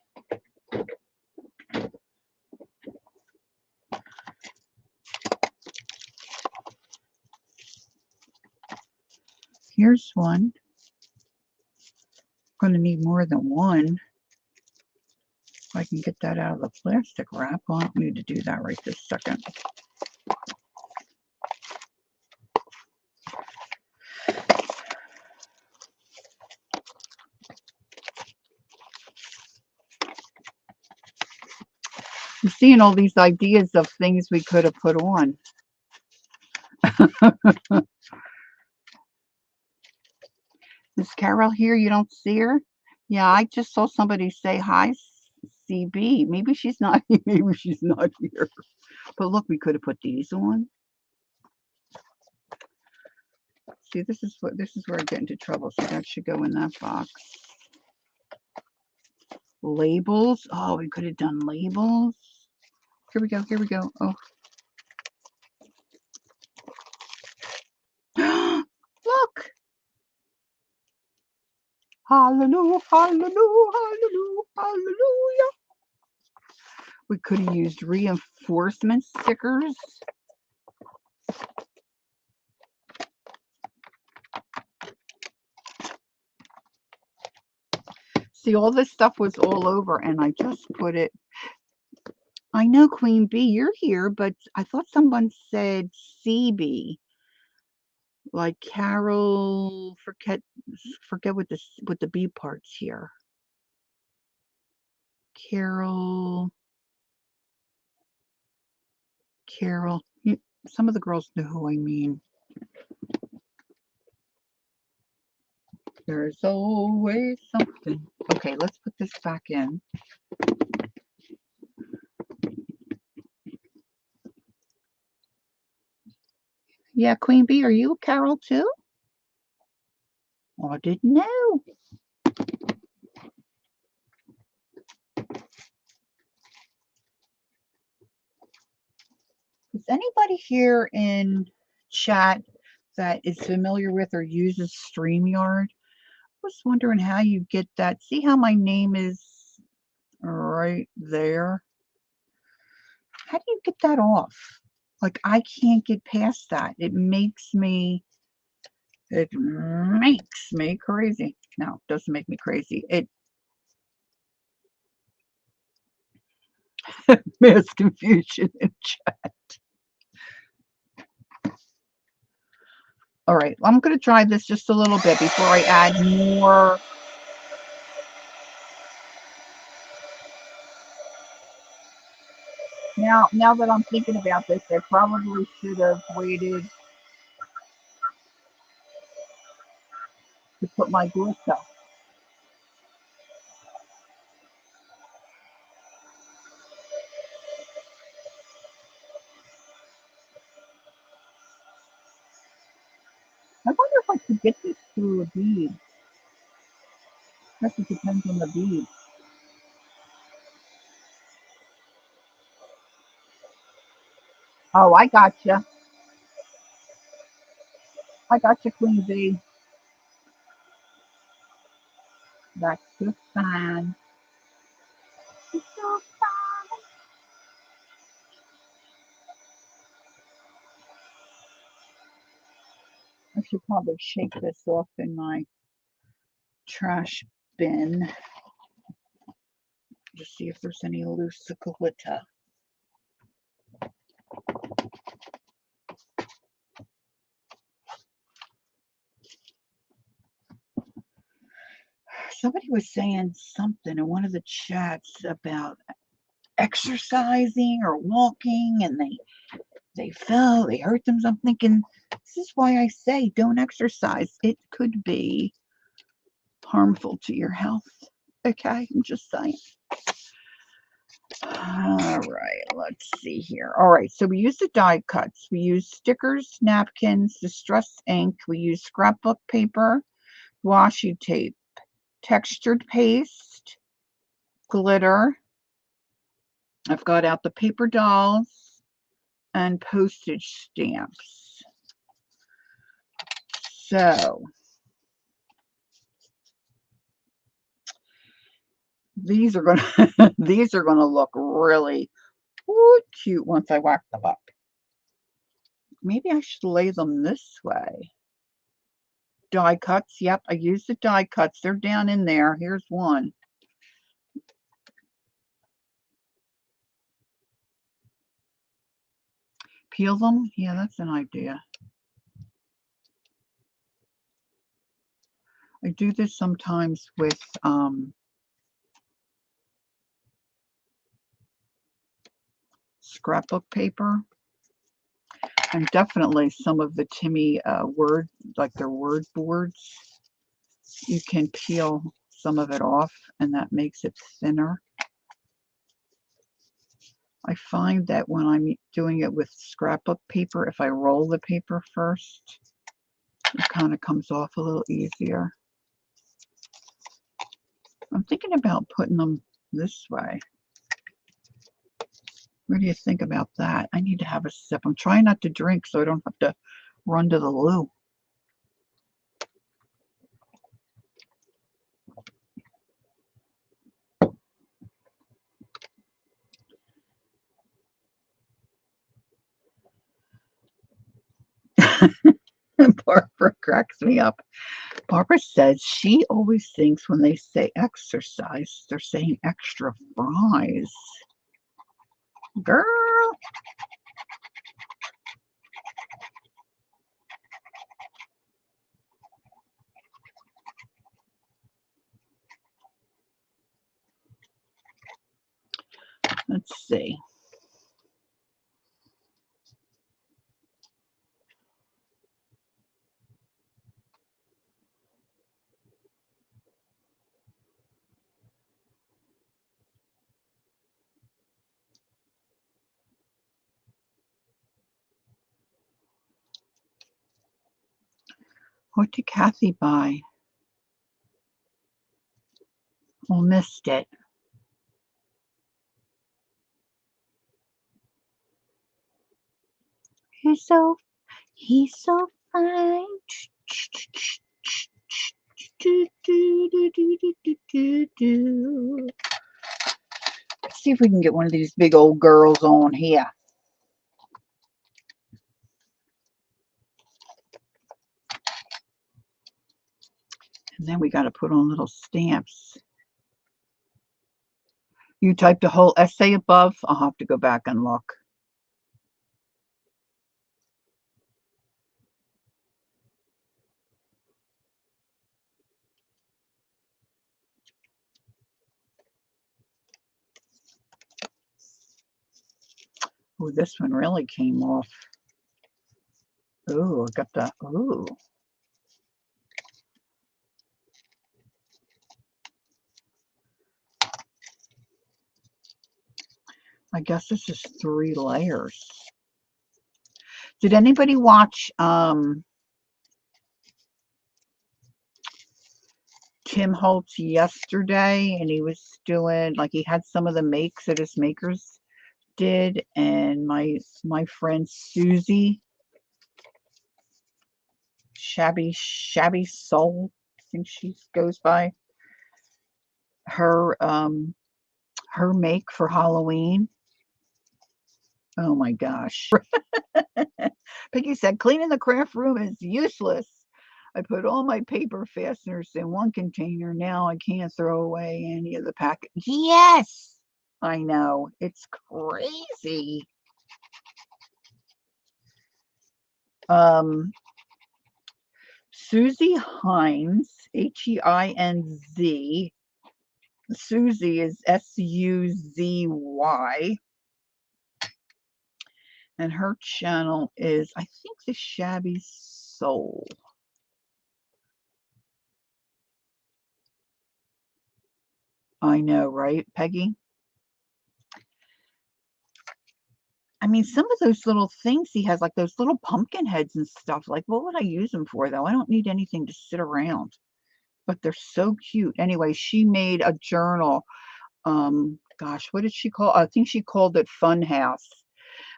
Here's one. I'm going to need more than one. If I can get that out of the plastic wrap. Well, I don't need to do that right this second. I'm seeing all these ideas of things we could have put on. Is Carol here? You don't see her? Yeah, I just saw somebody say hi, CB. Maybe she's not. Maybe she's not here. But look, we could have put these on. See, this is where I get into trouble. So that should go in that box. Labels. Oh, we could have done labels. Here we go. Here we go. Oh. Look. Hallelujah, hallelujah, hallelujah, hallelujah. We could have used reinforcement stickers. See, all this stuff was all over, and I just put it. I know, Queen Bee, you're here, but I thought someone said CB, like Carol. Forget what the B part's here. Carol. Some of the girls know who I mean. There's always something. Okay, let's put this back in. Yeah, Queen Bee, are you Carol too? I didn't know. Is anybody here in chat that is familiar with or uses StreamYard? I was wondering how you get that. See how my name is right there? How do you get that off? Like, I can't get past that. It makes me crazy. No, it doesn't make me crazy. It mass confusion in chat. All right, I'm going to try this just a little bit before I add more. Now that I'm thinking about this, I probably should have waited to put my glypta. I wonder if I could get this through a bead. I guess it depends on the bead. Oh, I gotcha. I gotcha, Queen Bee. That's just fine. It's so fine. I should probably shake this off in my trash bin to see if there's any loose glitter. Somebody was saying something in one of the chats about exercising or walking, and they fell, they hurt themselves. I'm thinking, this is why I say don't exercise. It could be harmful to your health. Okay, I'm just saying. All right, let's see here. All right, so we use the die cuts. We use stickers, napkins, distress ink. We use scrapbook paper, washi tape, textured paste, glitter. I've got out the paper dolls and postage stamps. So these are gonna these are gonna look really cute once I wax them up. Maybe I should lay them this way. Die cuts. Yep, I used the die cuts. They're down in there. Here's one. Peel them? Yeah, that's an idea. I do this sometimes with scrapbook paper, and definitely some of the Timmy word, like their word boards. You can peel some of it off, and that makes it thinner. I find that when I'm doing it with scrapbook paper, if I roll the paper first, it kind of comes off a little easier. I'm thinking about putting them this way. What do you think about that? I need to have a sip. I'm trying not to drink so I don't have to run to the loo. Barbara cracks me up. Barbara says she always thinks when they say exercise, they're saying extra fries. Girl, let's see. What did Kathy buy? Oh, missed it. He's so fine. Let's see if we can get one of these big old girls on here. And then we got to put on little stamps. You typed the whole essay above? I'll have to go back and look. Oh, this one really came off. Oh, I got the, oh. I guess this is 3 layers. Did anybody watch Tim Holtz yesterday? And he was doing, like, he had some of the makes that his makers did, and my friend Susie, Shabby Soul, I think she goes by, her make for Halloween. Oh my gosh. Peggy said, cleaning the craft room is useless. I put all my paper fasteners in one container. Now I can't throw away any of the packet. Yes, I know. It's crazy. Susie Heinz, Heinz. Susie is Suzy. And her channel is, I think, the Shabby Soul. I know, right, Peggy? I mean, some of those little things he has, like those little pumpkin heads and stuff, like, what would I use them for, though? I don't need anything to sit around, but they're so cute. Anyway, she made a journal. Gosh, what did she call? I think she called it Fun House.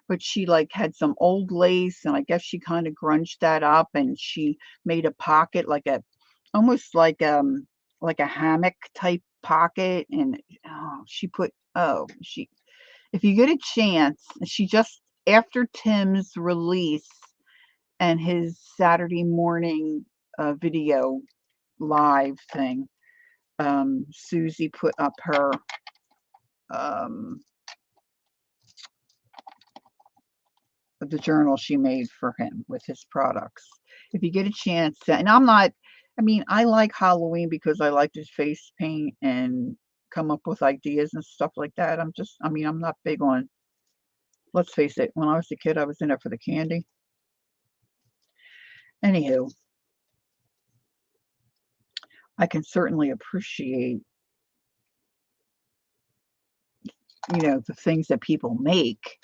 But she like had some old lace, and I guess she kind of grunged that up, and she made a pocket, like a almost like a hammock type pocket, and she put, she, if you get a chance, she just, after Tim's release and his Saturday morning video live thing, Susie put up her the journal she made for him with his products. If you get a chance, and I'm not, I mean, I like Halloween because I like to face paint and come up with ideas and stuff like that. I mean, I'm not big on, let's face it, when I was a kid, I was in it for the candy. Anywho, I can certainly appreciate, the things that people make,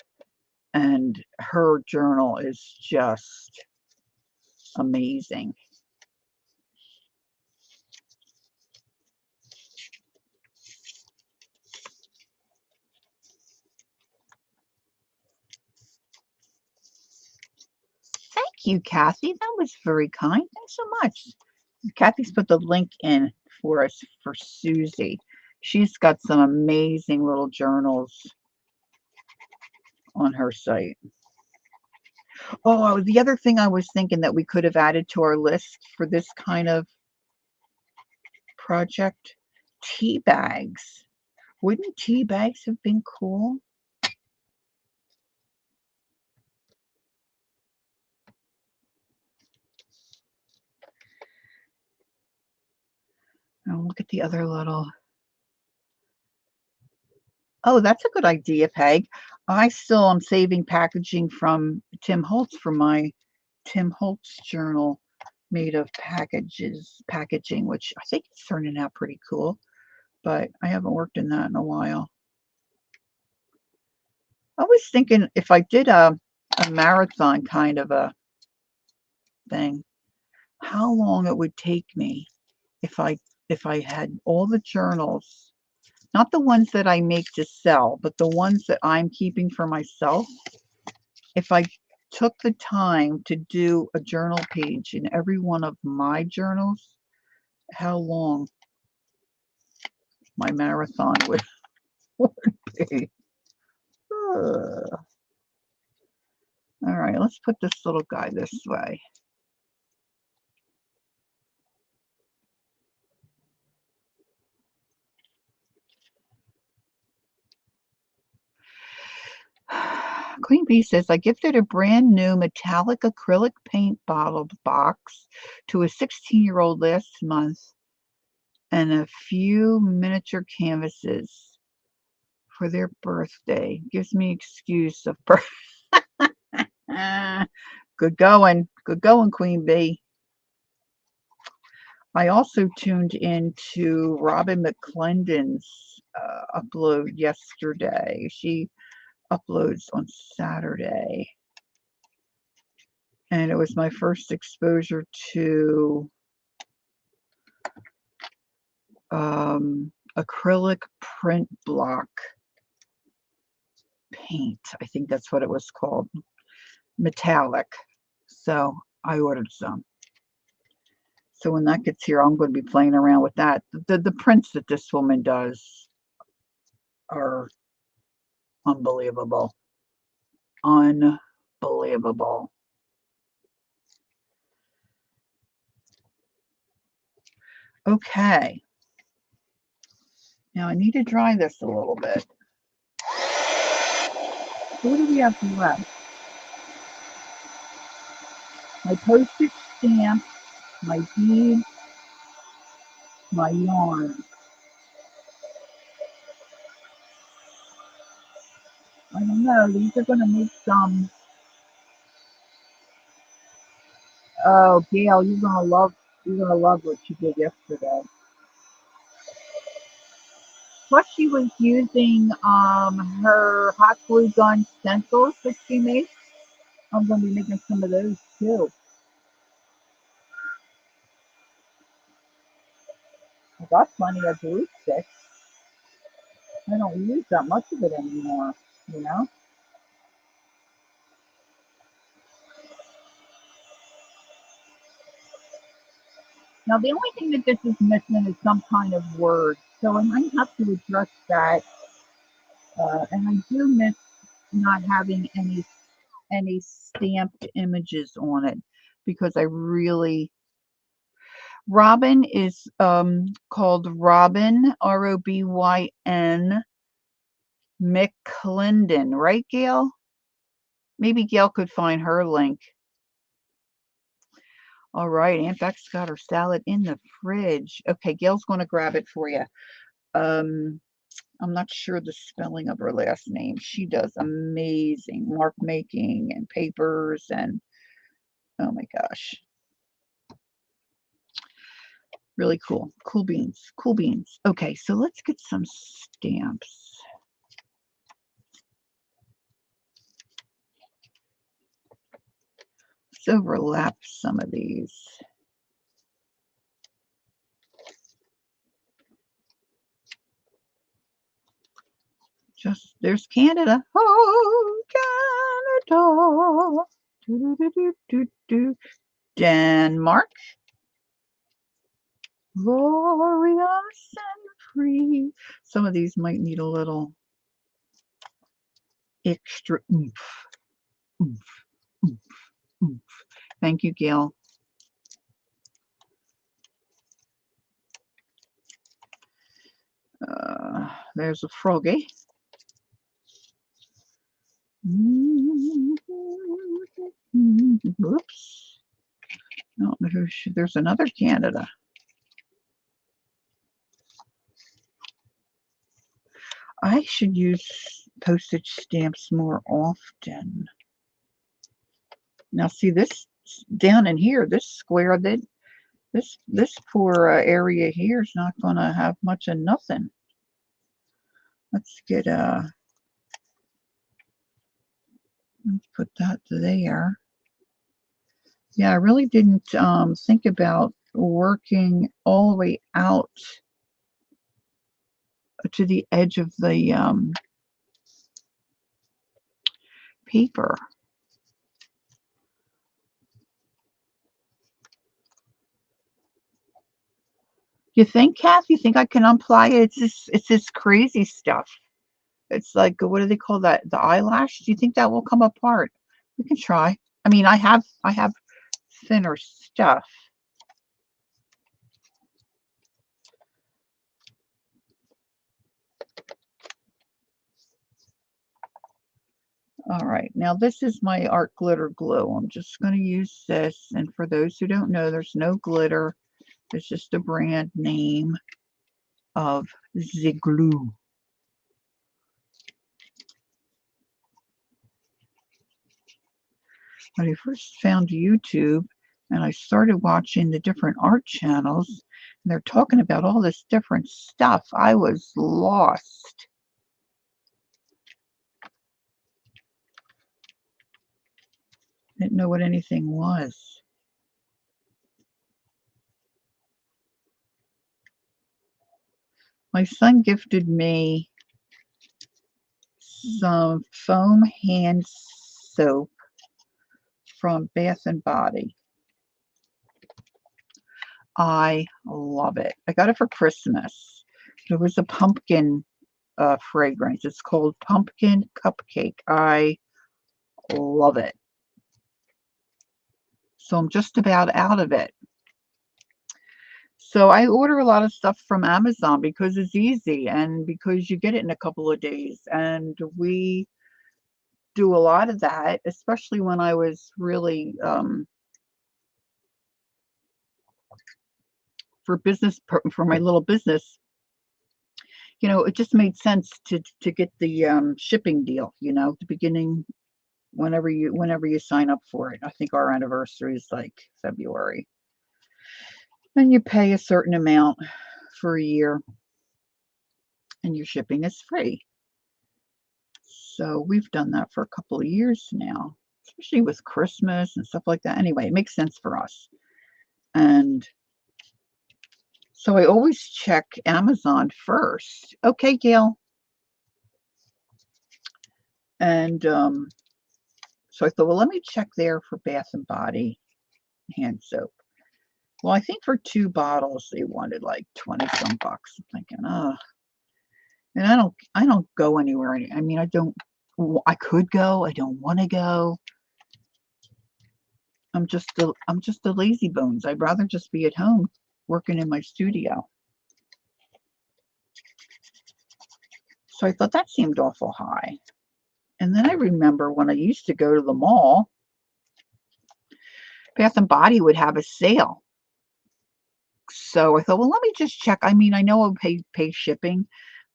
and her journal is just amazing. Thank you, Kathy. That was very kind. Thanks so much. Kathy's put the link in for us for Susie. She's got some amazing little journals on her site. Oh, the other thing I was thinking that we could have added to our list for this kind of project, tea bags. Wouldn't tea bags have been cool? Oh, look at the other little. Oh, that's a good idea, Peg. I still am saving packaging from Tim Holtz for my Tim Holtz journal made of packaging, which I think it's turning out pretty cool, but I haven't worked in that in a while. I was thinking if I did a marathon kind of a thing, how long it would take me if I had all the journals, not the ones that I make to sell, but the ones that I'm keeping for myself. If I took the time to do a journal page in every one of my journals, how long my marathon would be. All right, let's put this little guy this way. Queen Bee says, I gifted a brand new metallic acrylic paint bottle box to a 16-year-old last month and a few miniature canvases for their birthday. Gives me excuse of birth. Good going. Good going, Queen Bee. I also tuned into Robin McClendon's upload yesterday. She uploads on Saturday. And it was my first exposure to acrylic print block paint. I think that's what it was called. Metallic. So I ordered some. So when that gets here, I'm going to be playing around with that. The prints that this woman does are unbelievable. Unbelievable. Okay. Now I need to dry this a little bit. So what do we have left? My postage stamp, my beads, my yarn. I don't know. These are going to make some. Oh, Gail, you're going to love. You're going to love what she did yesterday. Plus, she was using her hot glue gun stencils that she makes. I'm going to be making some of those too. I got plenty of glue sticks. I don't use that much of it anymore, you know? Now, the only thing that this is missing is some kind of word. So I might have to address that. And I do miss not having any stamped images on it because I really Robin is called Robin Robyn McClendon, right, Gail? Maybe Gail could find her link. All right, Aunt Beck's got her salad in the fridge. Okay, Gail's going to grab it for you. Um, I'm not sure the spelling of her last name. She does amazing mark making and papers and oh my gosh. Really cool. Cool beans. Cool beans. Okay, so let's get some stamps. Let's overlap some of these. Just there's Canada. Oh, Canada. Do, do, do, do, do. Denmark. Glorious and free. Some of these might need a little extra oomph. Oomph. Oomph. Thank you, Gail. There's a froggy. Oops. No, there's another Canada. I should use postage stamps more often. Now, see this down in here, this square, that this poor area here is not going to have much of nothing. Let's get let's put that there. Yeah, I really didn't think about working all the way out to the edge of the paper. You think, Kath? You think I can apply it? It's this crazy stuff. It's like, what do they call that? The eyelash? Do you think that will come apart? We can try. I mean, I have thinner stuff. All right, now this is my art glitter glue. I'm just going to use this, and for those who don't know, there's no glitter. It's just a brand name of the glue. When I first found YouTube and I started watching the different art channels, and they're talking about all this different stuff, I was lost. Didn't know what anything was. My son gifted me some foam hand soap from Bath and Body. I love it. I got it for Christmas. It was a pumpkin fragrance. It's called Pumpkin Cupcake. I love it. So I'm just about out of it. So I order a lot of stuff from Amazon because it's easy and because you get it in a couple of days. And we do a lot of that, especially when I was really for my little business. You know, it just made sense to get the shipping deal. You know, the beginning whenever you sign up for it. I think our anniversary is like February, and you pay a certain amount for a year, and your shipping is free. So we've done that for a couple of years now, especially with Christmas and stuff like that. Anyway, it makes sense for us. And so I always check Amazon first. Okay, Gail. And so I thought, well, let me check there for Bath and Body hand soap. Well, I think for 2 bottles they wanted like 20 some bucks. I'm thinking, oh, and I don't go anywhere. I mean, I could go. I don't want to go. I'm just a lazy bones. I'd rather just be at home working in my studio. So I thought that seemed awful high. And then I remember when I used to go to the mall, Bath and Body would have a sale. So I thought, well, let me just check. I mean, I know I'll pay shipping,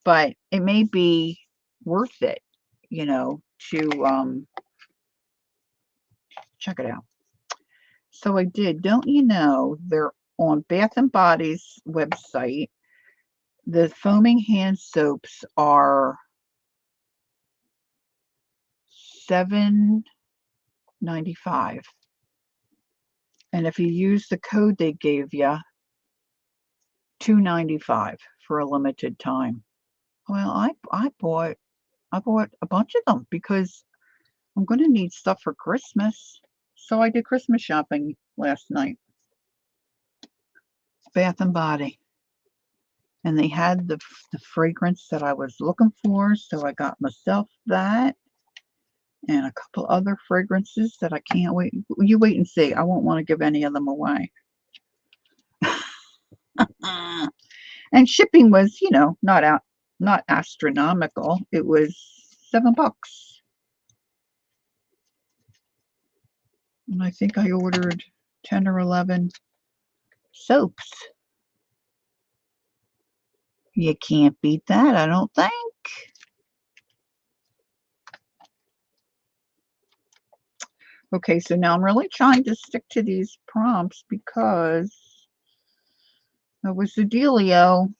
but it may be worth it, you know, to check it out. So I did. Don't you know, they're on Bath and Body's website. The foaming hand soaps are $7.95. And if you use the code they gave you, $2.95 for a limited time. Well, I bought a bunch of them because I'm going to need stuff for Christmas. So I did Christmas shopping last night. Bath and Body. And they had the fragrance that I was looking for, so I got myself that. and a couple other fragrances that I can't wait. You wait and see. I won't want to give any of them away. And shipping was, not astronomical. It was $7. And I think I ordered 10 or 11 soaps. You can't beat that, I don't think. Okay, so now I'm really trying to stick to these prompts because that was the dealio.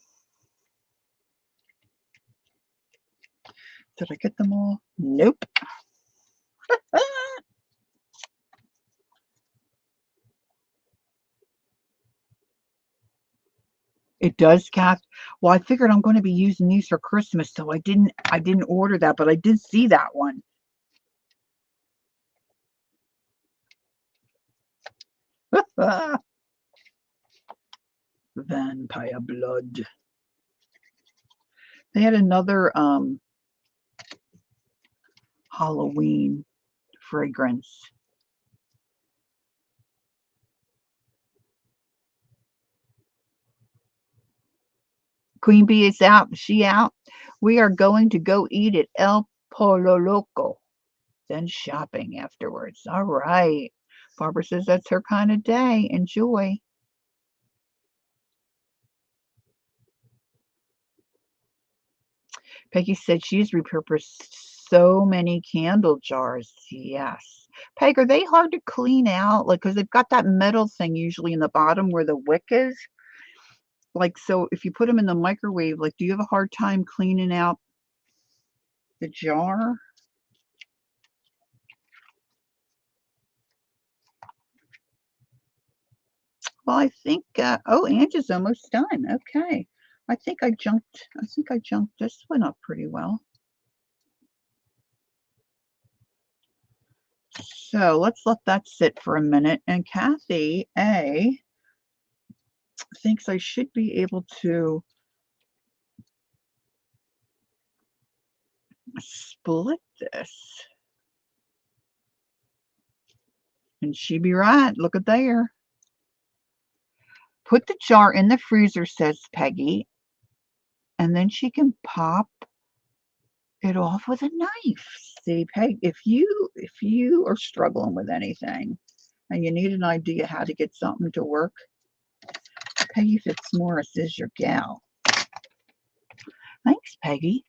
Did I get them all? Nope. It does, Kath. Well, I figured I'm going to be using these for Christmas, so I didn't order that, but I did see that one. Vampire blood. They had another Halloween fragrance. Queen Bee is out. She out. We are going to go eat at El Polo Loco. Then shopping afterwards. All right. Barbara says that's her kind of day. Enjoy. Peggy said she's repurposed so many candle jars. Yes. Peg, are they hard to clean out? Like, because they've got that metal thing usually in the bottom where the wick is. Like, so if you put them in the microwave, like, do you have a hard time cleaning out the jar? Well, I think, oh, Angie's almost done. Okay. I think I junked this one up pretty well. So let's let that sit for a minute. And Kathy A thinks I should be able to split this. And she'd be right. Look at there. Put the jar in the freezer, says Peggy, and then she can pop it off with a knife. See, Peg, if you are struggling with anything and you need an idea how to get something to work, Peggy Fitzmaurice is your gal. Thanks, Peggy.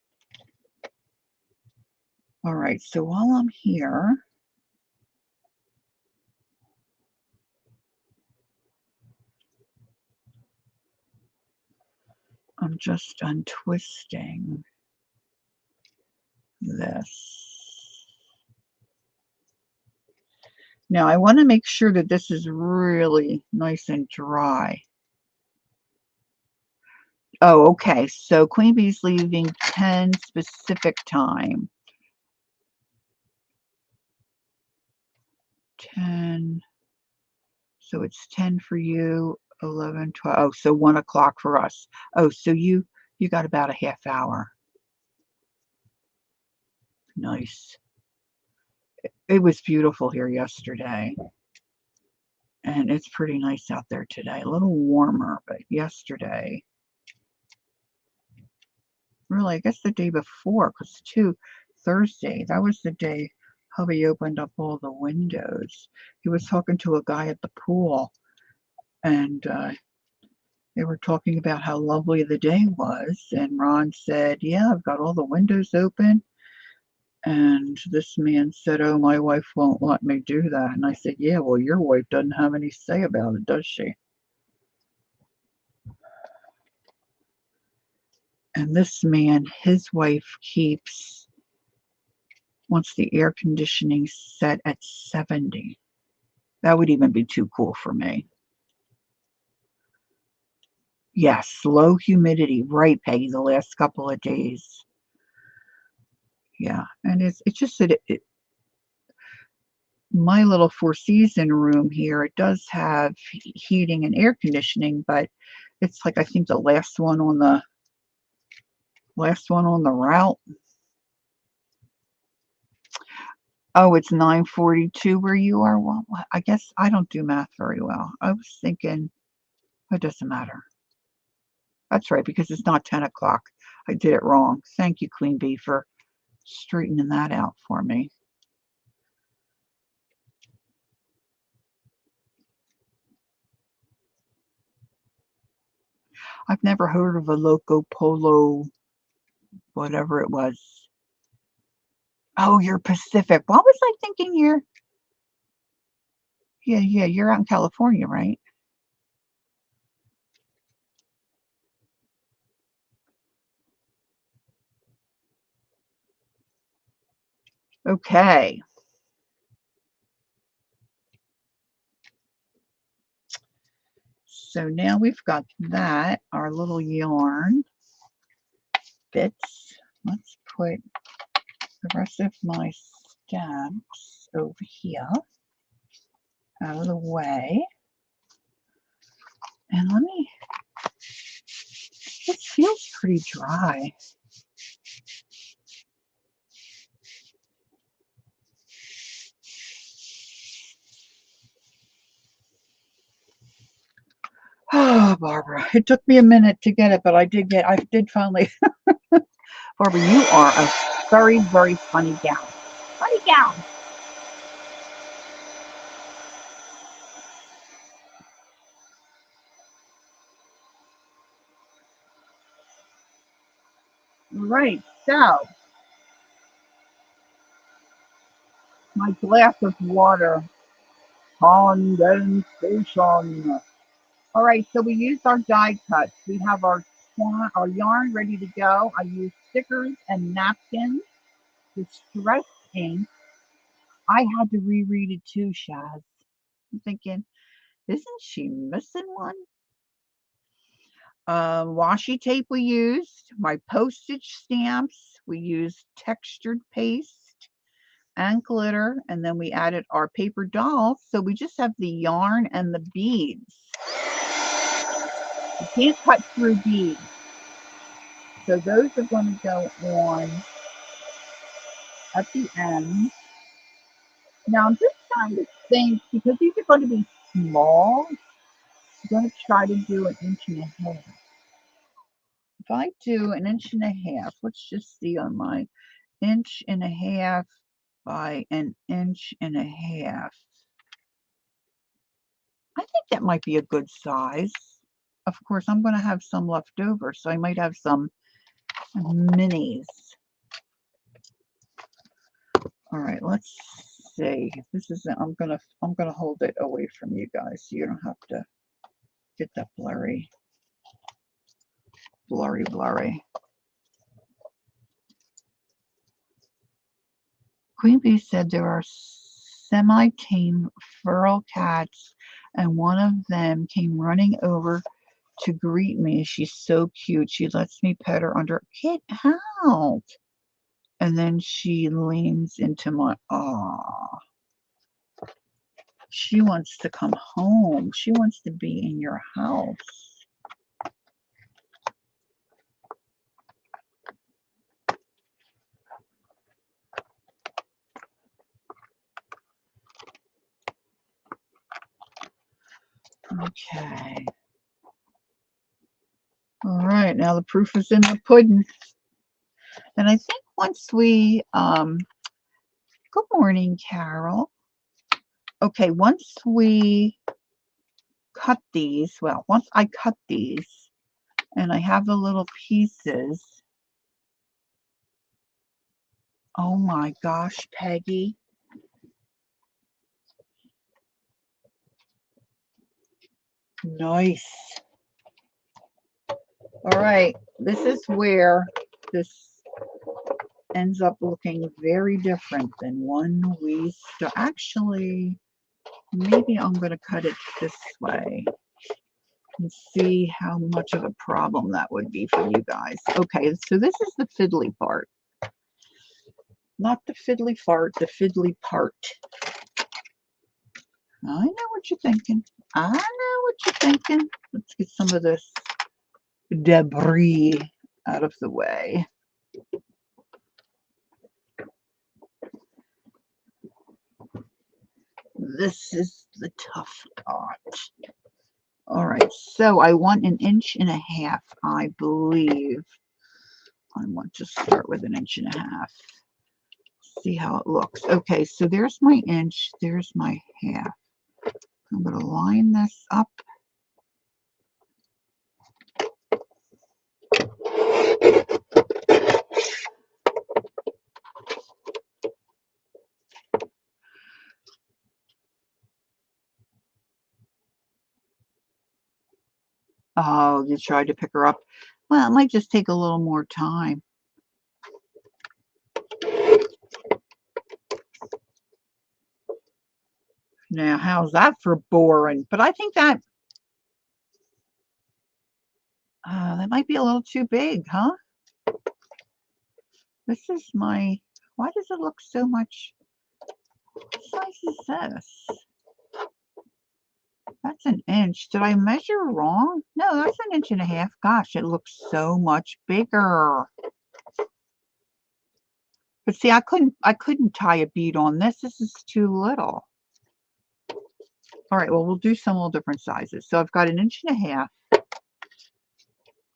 All right, so while I'm here, I'm just untwisting this. Now I want to make sure that this is really nice and dry. Oh, okay. So Queen Bee's leaving 10 specific time. 10. So it's 10 for you, 11, 12. Oh, so 1 o'clock for us. Oh, so you got about a half hour. Nice. It was beautiful here yesterday. And it's pretty nice out there today. A little warmer, but yesterday, really, I guess the day before, because Thursday, that was the day hubby opened up all the windows. He was talking to a guy at the pool, and they were talking about how lovely the day was. And Ron said, yeah, I've got all the windows open. And this man said, oh, my wife won't let me do that. And I said, yeah, well, your wife doesn't have any say about it, does she? And this man, his wife wants the air conditioning set at 70. That would even be too cool for me. Yes, low humidity. Right, Peggy, the last couple of days. Yeah, and it's just that my little four-season room here, it does have heating and air conditioning, but it's like I think the last one on the route. Oh, it's 9:42 where you are? Well, I guess I don't do math very well. I was thinking it doesn't matter. That's right, because it's not 10 o'clock. I did it wrong. Thank you, Queen Bee, for straightening that out for me. I've never heard of a Loco Polo, whatever it was. Oh, you're Pacific. What was I thinking here? Yeah, you're out in California, right? Okay. So now we've got that, our little yarn bits. Let's put the rest of my stamps over here out of the way. And let me, it feels pretty dry. Oh, Barbara, it took me a minute to get it, but I did finally. Barbara, you are a very, very funny gal. Funny gal. Right, so my glass of water. Condensation. All right, so we used our die cuts. We have our yarn ready to go. I used stickers and napkins, the stress ink. I had to reread it too, Shaz. I'm thinking, isn't she missing one? Washi tape we used, my postage stamps. We used textured paste and glitter, and then we added our paper dolls. So we just have the yarn and the beads. You can't cut through beads. So those are going to go on at the end. Now I'm just trying to think, because these are going to be small, I'm going to try to do an inch and a half. If I do an inch and a half, let's just see on my inch and a half by an inch and a half. I think that might be a good size. Of course, I'm going to have some left over, so I might have some minis. All right, let's see. This is I'm gonna hold it away from you guys so you don't have to get that blurry. Queen Bee said there are semi-tame feral cats, and one of them came running over to greet me. She's so cute. She lets me pet her under. Get out! And then she leans into my. Aw. She wants to come home. She wants to be in your house. Okay. All right, now the proof is in the pudding. And I think once we, good morning, Carol. Okay, once we cut these, well, once I cut these and I have the little pieces, oh my gosh, Peggy. Nice. All right, this is where this ends up looking very different than one we start. Actually, maybe I'm going to cut it this way and see how much of a problem that would be for you guys. Okay, so this is the fiddly part. Not the fiddly fart, the fiddly part. I know what you're thinking. I know what you're thinking. Let's get some of this debris out of the way. this is the tough part. All right, so I want 1.5 inches, I believe. I want to start with 1.5 inches. See how it looks. Okay, so there's my inch, there's my half. I'm going to line this up. Oh, you tried to pick her up. Well, it might just take a little more time. Now, how's that for boring? But I think that that might be a little too big, huh? This is my, why does it look so much, what size is this? That's 1 inch. Did I measure wrong? No, that's 1.5 inches. Gosh, it looks so much bigger. But see, I couldn't tie a bead on this. This is too little. All right, well, we'll do some little different sizes. So I've got 1.5 inches.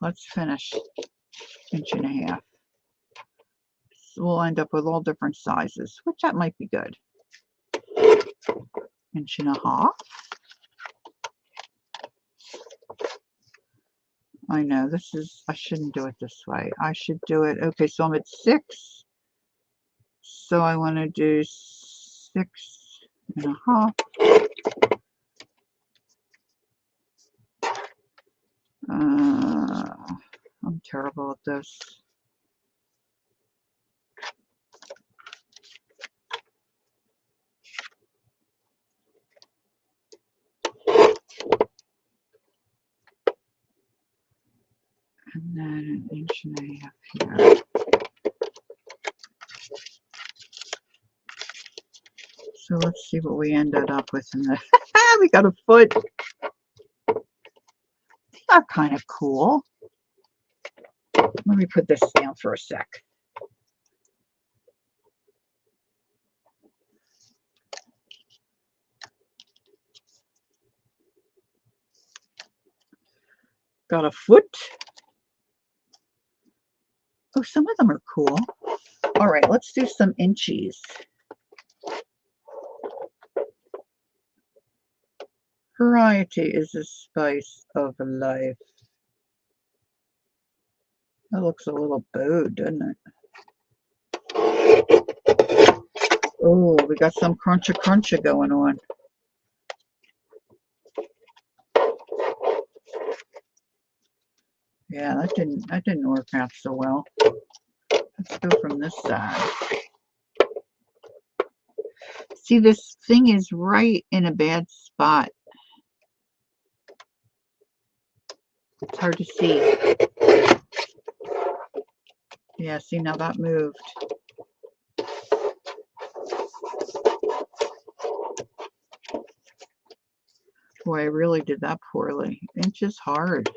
Let's finish 1.5 inches. So we'll end up with all different sizes, which that might be good. 1.5 inches. I know this is, I shouldn't do it this way. I should do it, okay, so I'm at 6. So I want to do 6.5. I'm terrible at this. And then 1.5 inches here. So let's see what we ended up with in the, we got a foot. They are kind of cool. Let me put this down for a sec. Got a foot. Oh, some of them are cool. All right, let's do some inchies. Variety is the spice of life. That looks a little bowed, doesn't it? Oh, we got some cruncha going on. Yeah, that didn't work out so well. Let's go from this side. See, this thing is right in a bad spot. It's hard to see. Yeah, see, now that moved. Boy, I really did that poorly. Inch is hard.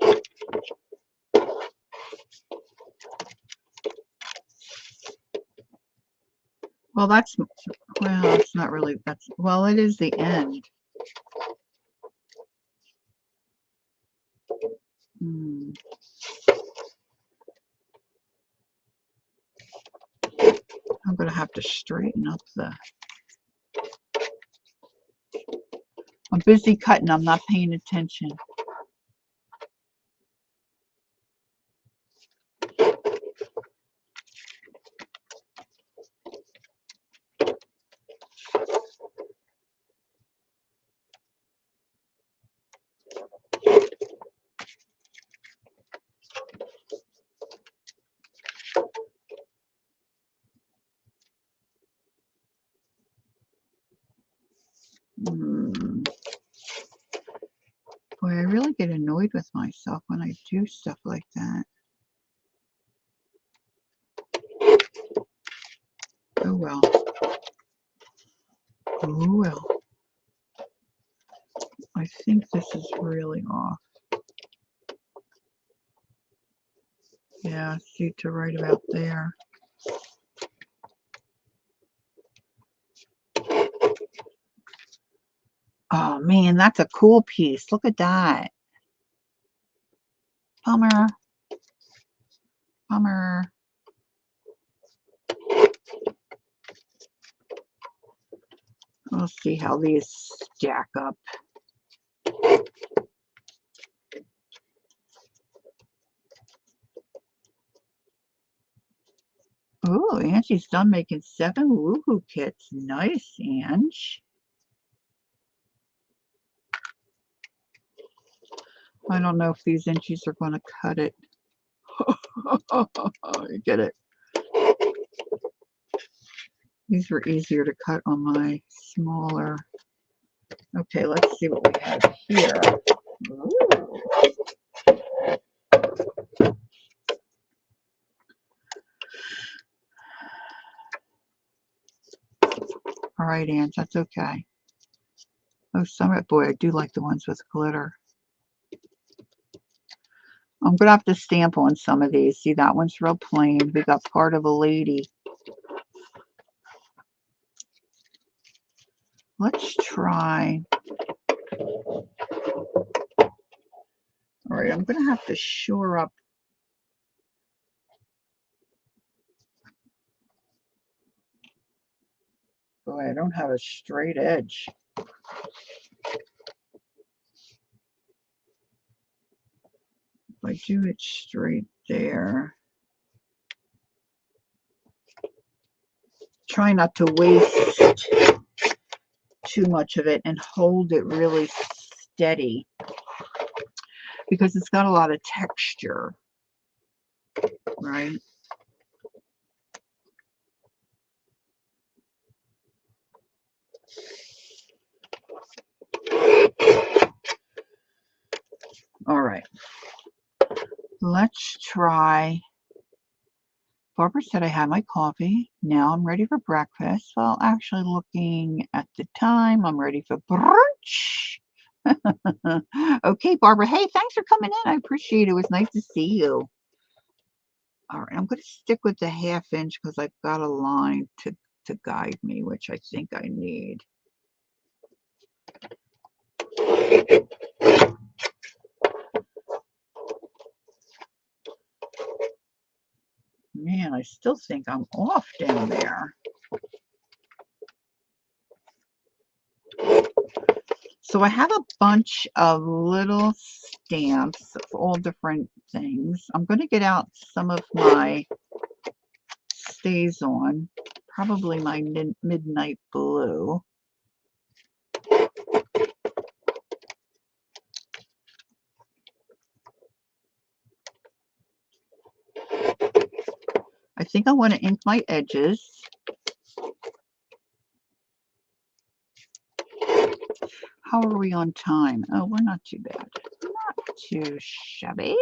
Well, it's not really, well, it is the end. I'm going to have to straighten up I'm busy cutting, I'm not paying attention. Boy, I really get annoyed with myself when I do stuff like that. Oh well. Oh well. I think this is really off. Yeah, see, to right about there. Oh man, that's a cool piece. Look at that. Bummer. Bummer. We'll see how these stack up. Ooh, Angie's done making 7 Woohoo kits. Nice, Ange. I don't know if these inches are going to cut it. You get it. These were easier to cut on my smaller. Okay, let's see what we have here. Ooh. All right, Ange, that's okay. Oh, Summit, boy, I do like the ones with glitter. I'm going to have to stamp on some of these. See, that one's real plain. We got part of a lady. Let's try. All right, I'm going to have to shore up. Boy, I don't have a straight edge. If I do it straight there. Try not to waste too much of it and hold it really steady because it's got a lot of texture, right? All right, let's try. Barbara said I had my coffee. Now I'm ready for breakfast. Well, actually looking at the time, I'm ready for brunch. Okay, Barbara. Hey, thanks for coming in. I appreciate it. It was nice to see you. All right, I'm going to stick with the 1/2 inch because I've got a line to guide me, which I think I need. Man, I still think I'm off down there. So I have a bunch of little stamps of all different things. I'm going to get out some of my StazOn, probably my Midnight Blue. I think I want to ink my edges. How are we on time? Oh, we're not too bad. Not too shabby.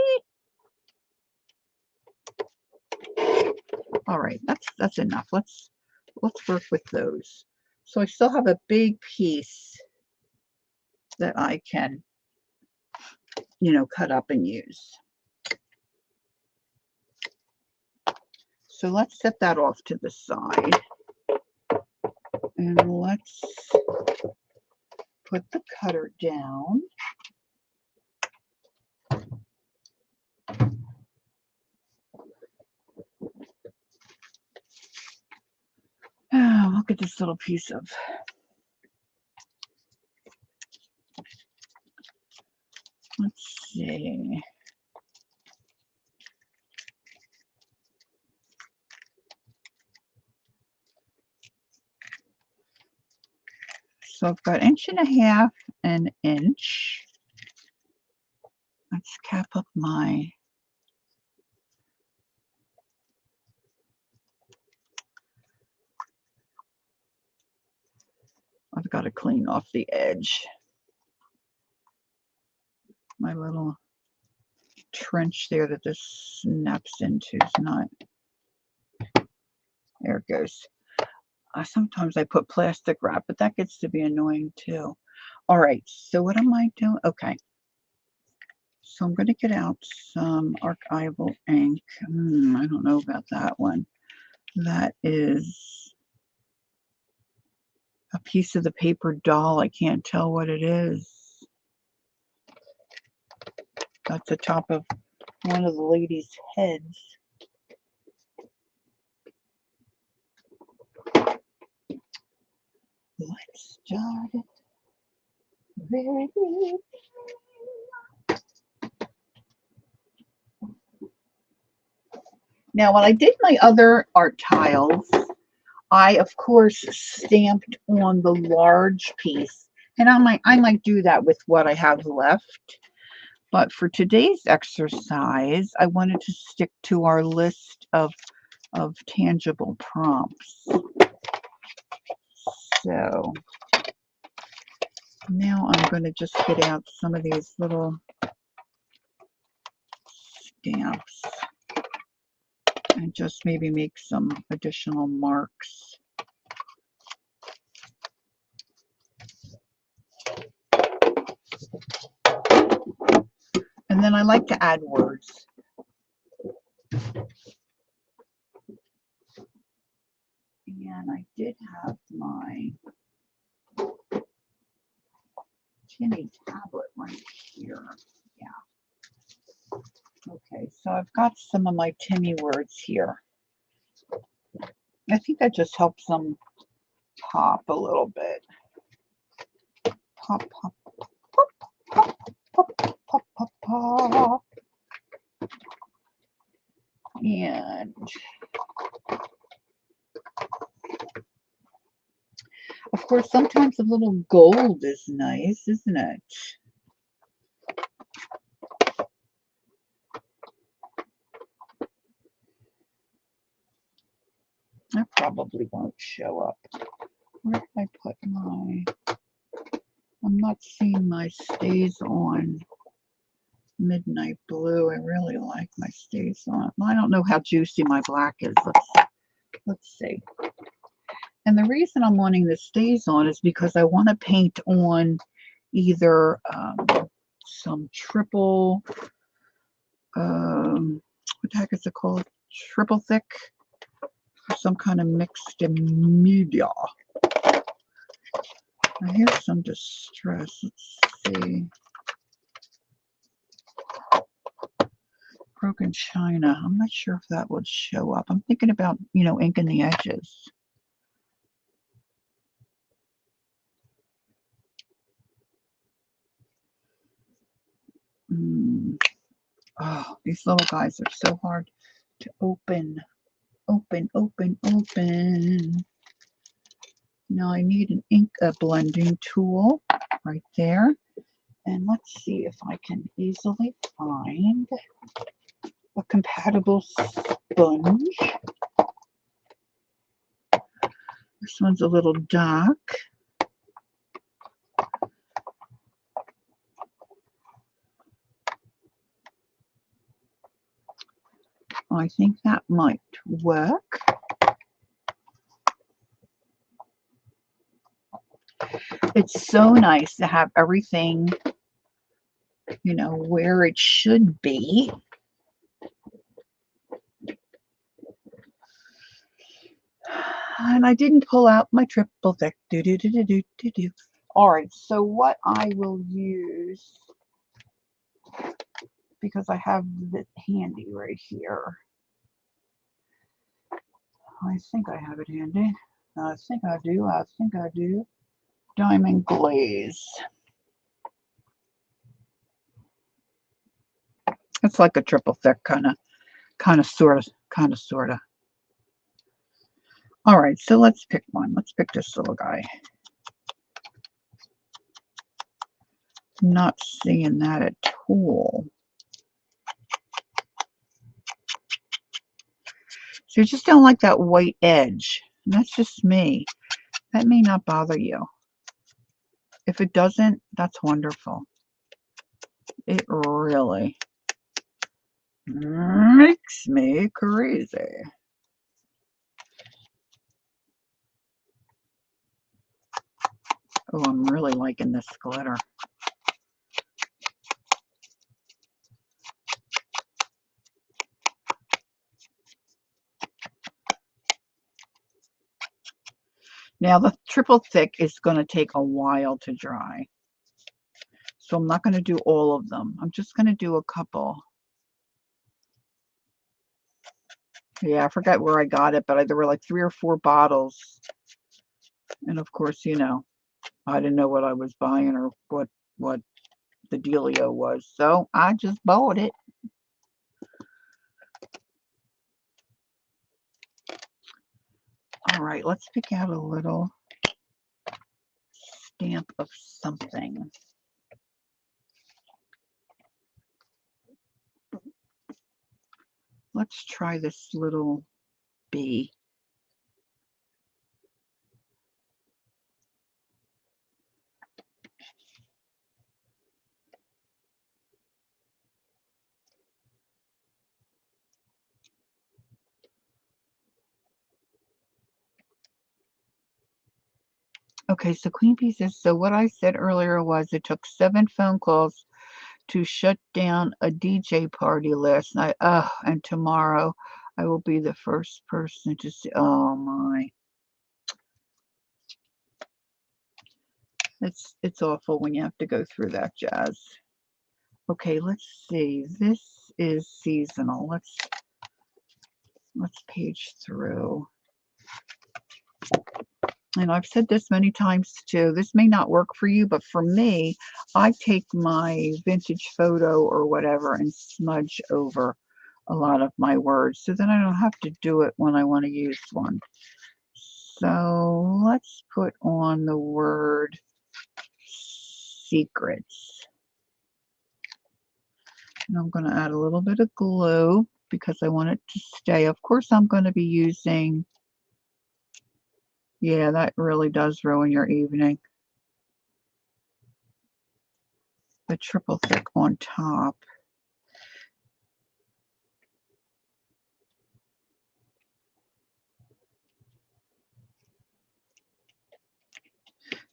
All right, that's enough. Let's work with those. So I still have a big piece that I can, cut up and use. So let's set that off to the side. And let's put the cutter down. Oh, look at this little piece of let's see. So I've got 1.5 and 1 inch. Let's cap up my I've got to clean off the edge. My little trench there that this snaps into is not. There it goes. Sometimes I put plastic wrap, but that gets to be annoying too. All right, so what am I doing? Okay. So I'm going to get out some archival ink. I don't know about that one. That is a piece of the paper doll. I can't tell what it is. That's the top of one of the ladies' heads. Let's start it very good. Now, when I did my other art tiles, I, of course, stamped on the large piece. And I might do that with what I have left. But for today's exercise, I wanted to stick to our list of tangible prompts. So now I'm going to just get out some of these little stamps and just maybe make some additional marks. And then I like to add words. And I did have my Timmy tablet right here. Yeah. Okay, so I've got some of my Timmy words here. I think that just helps them pop a little bit. Pop, pop, pop, pop, pop, pop, pop, pop. And of course, sometimes a little gold is nice, isn't it? That probably won't show up. Where did I put my... I'm not seeing my Stays On Midnight Blue. I really like my Stays On. I don't know how juicy my black is. Let's see. And the reason I'm wanting the Stays On is because I want to paint on either some triple, what the heck is it called? Triple thick, or some kind of mixed media. I hear some distress. Let's see. Broken China. I'm not sure if that would show up. I'm thinking about, inking the edges. Oh, these little guys are so hard to open. Open. Now I need a blending tool right there. And let's see if I can easily find a compatible sponge. This one's a little dark. I think that might work. It's so nice to have everything, where it should be. And I didn't pull out my triple thick. All right, so what I will use, because I have it handy right here. I think I have it handy. I think I do. Diamond glaze. It's like a triple thick kind of sort of. All right, so let's pick one. Let's pick this little guy. Not seeing that at all. So you just don't like that white edge. And that's just me. That may not bother you. If it doesn't, that's wonderful. It really makes me crazy. Oh, I'm really liking this glitter. Now, the triple thick is going to take a while to dry. So I'm not going to do all of them. I'm just going to do a couple. Yeah, I forgot where I got it, but there were like 3 or 4 bottles. And of course, you know, I didn't know what I was buying or what the dealio was. So I just bought it. All right, let's pick out a little stamp of something. Let's try this little bee. Okay, so Queen Bee says, so what I said earlier was it took 7 phone calls to shut down a DJ party last night. And tomorrow I will be the first person to see. Oh my. It's awful when you have to go through that, Jazz. Okay, let's see. This is seasonal. Let's page through. And I've said this many times too. This may not work for you, but for me, I take my vintage photo or whatever and smudge over a lot of my words so then I don't have to do it when I want to use one. So let's put on the word secrets. And I'm going to add a little bit of glue because I want it to stay. Of course, I'm going to be using, yeah, that really does ruin your evening. The triple thick on top.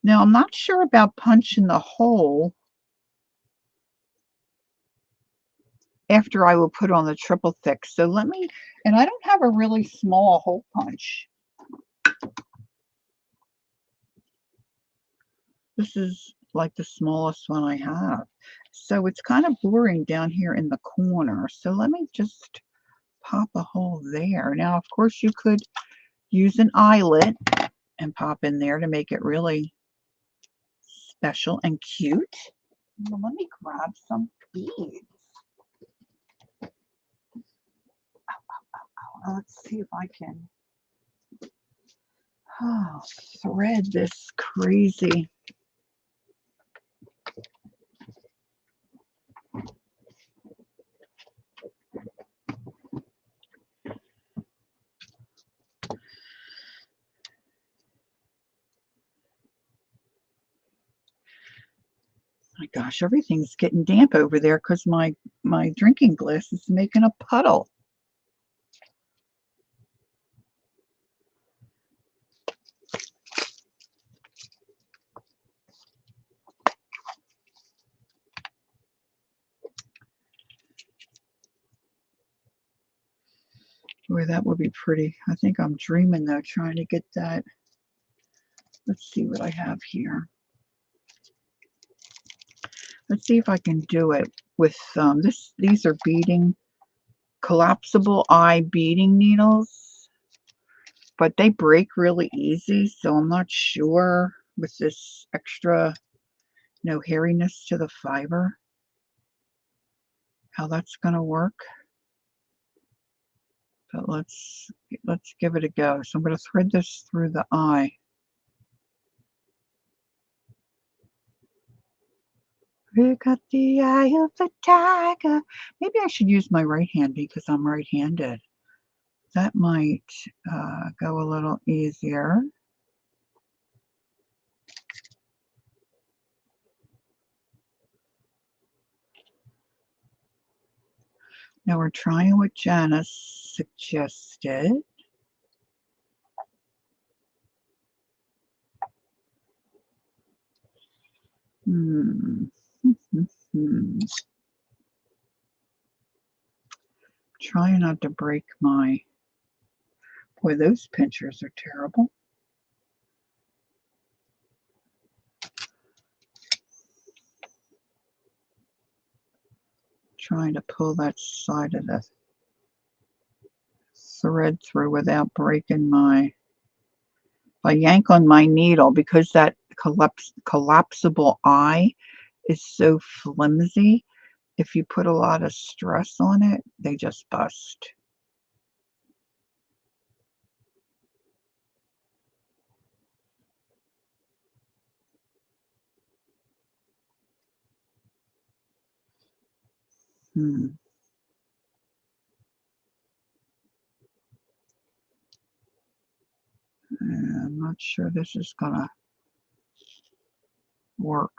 Now, I'm not sure about punching the hole after I will put on the triple thick. So let me, and I don't have a really small hole punch. This is like the smallest one I have. So it's kind of boring down here in the corner. So let me just pop a hole there. Now, of course, you could use an eyelet and pop in there to make it really special and cute. Well, let me grab some beads. Let's see if I can thread this crazy. My gosh, everything's getting damp over there because my drinking glass is making a puddle. Boy, that would be pretty. I think I'm dreaming though, trying to get that. Let's see what I have here. Let's see if I can do it with these are beading, collapsible eye beading needles, but they break really easy, so I'm not sure with this extra hairiness to the fiber how that's going to work. But let's give it a go. So I'm going to thread this through the eye. We got the eye of the tiger. Maybe I should use my right hand because I'm right-handed. That might go a little easier. Now we're trying what Janice suggested. Trying not to break my... Boy, those pinchers are terrible. trying to pull that side of the thread through without breaking my, if I yank on my needle, because that collapsible eye is so flimsy, if you put a lot of stress on it, they just bust. I'm not sure this is gonna work.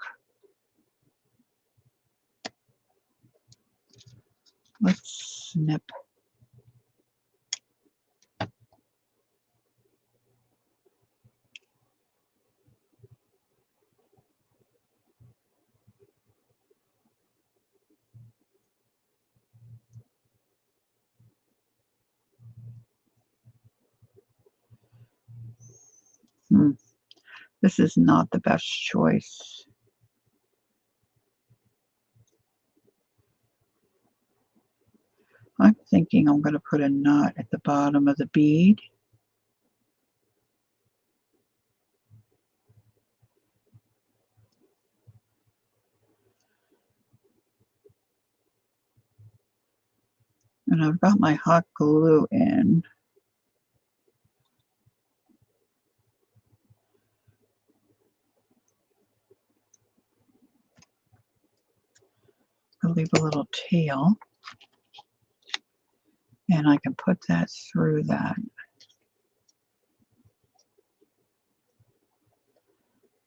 Let's snip. This is not the best choice. I'm thinking I'm going to put a knot at the bottom of the bead. And I've got my hot glue in. I'll leave a little tail. And I can put that through that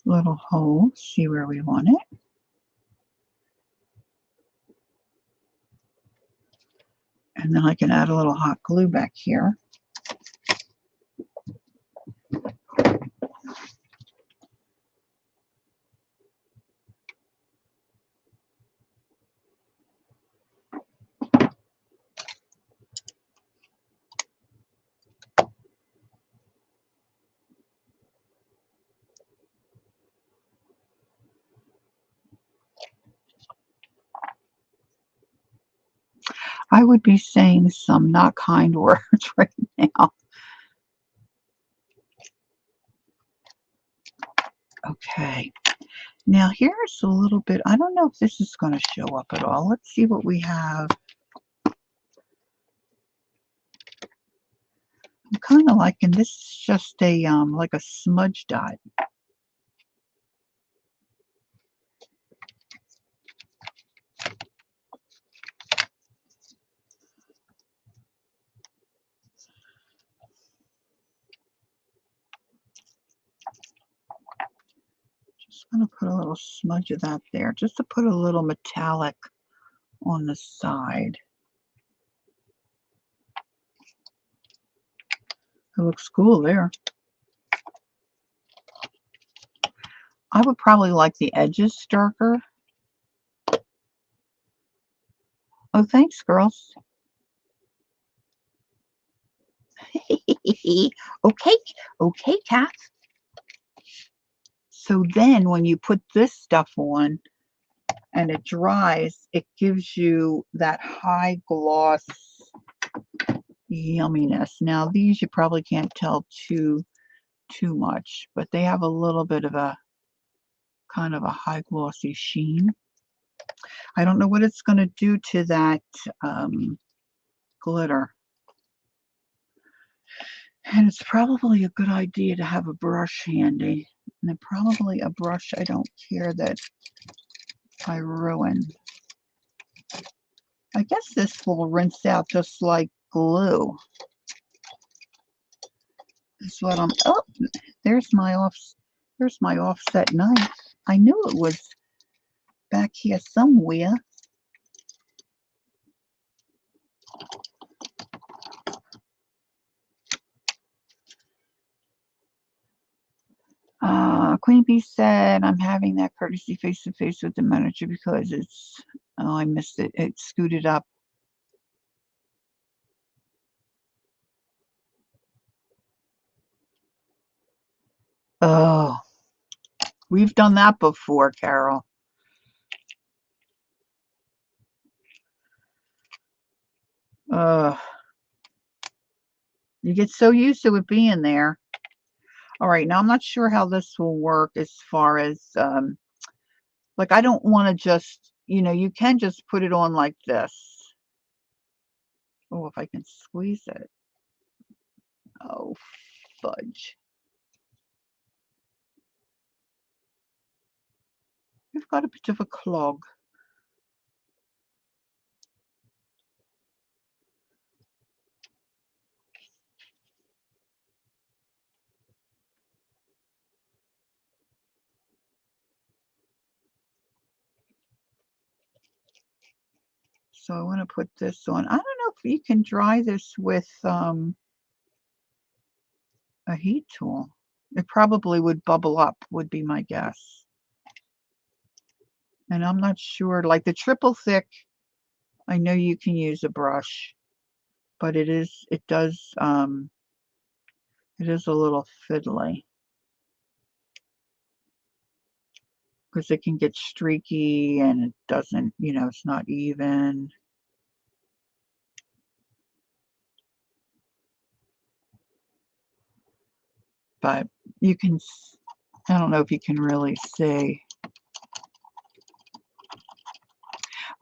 little hole, see where we want it. And then I can add a little hot glue back here. I would be saying some not kind words right now. Okay. Now here's a little bit, I don't know if this is going to show up at all. Let's see what we have. I'm kind of liking this. Is just a like a smudge dot. Just going to put a little smudge of that there, just to put a little metallic on the side. It looks cool there. I would probably like the edges darker. Oh, thanks, girls. Okay, okay, Kath. So then when you put this stuff on and it dries, it gives you that high gloss yumminess. Now these you probably can't tell too much, but they have a little bit of a kind of a high glossy sheen. I don't know what it's going to do to that glitter. And it's probably a good idea to have a brush handy. And then probably a brush I don't care that I ruin. I guess this will rinse out just like glue. That's what I'm, oh, there's my offset knife. I knew it was back here somewhere. Queen Bee said, I'm having that courtesy face-to-face with the manager because it's, oh, I missed it. It scooted up. Oh, we've done that before, Carol. Uh, you get so used to it being there. All right, now I'm not sure how this will work as far as, like, I don't wanna just you can just put it on like this. Oh, if I can squeeze it. Oh, fudge. You've got a bit of a clog. So I wanna put this on. I don't know if you can dry this with, a heat tool. It probably would bubble up, would be my guess. And I'm not sure, like the triple thick, I know you can use a brush, but it is a little fiddly because it can get streaky and it doesn't, it's not even. But you can, I don't know if you can really see.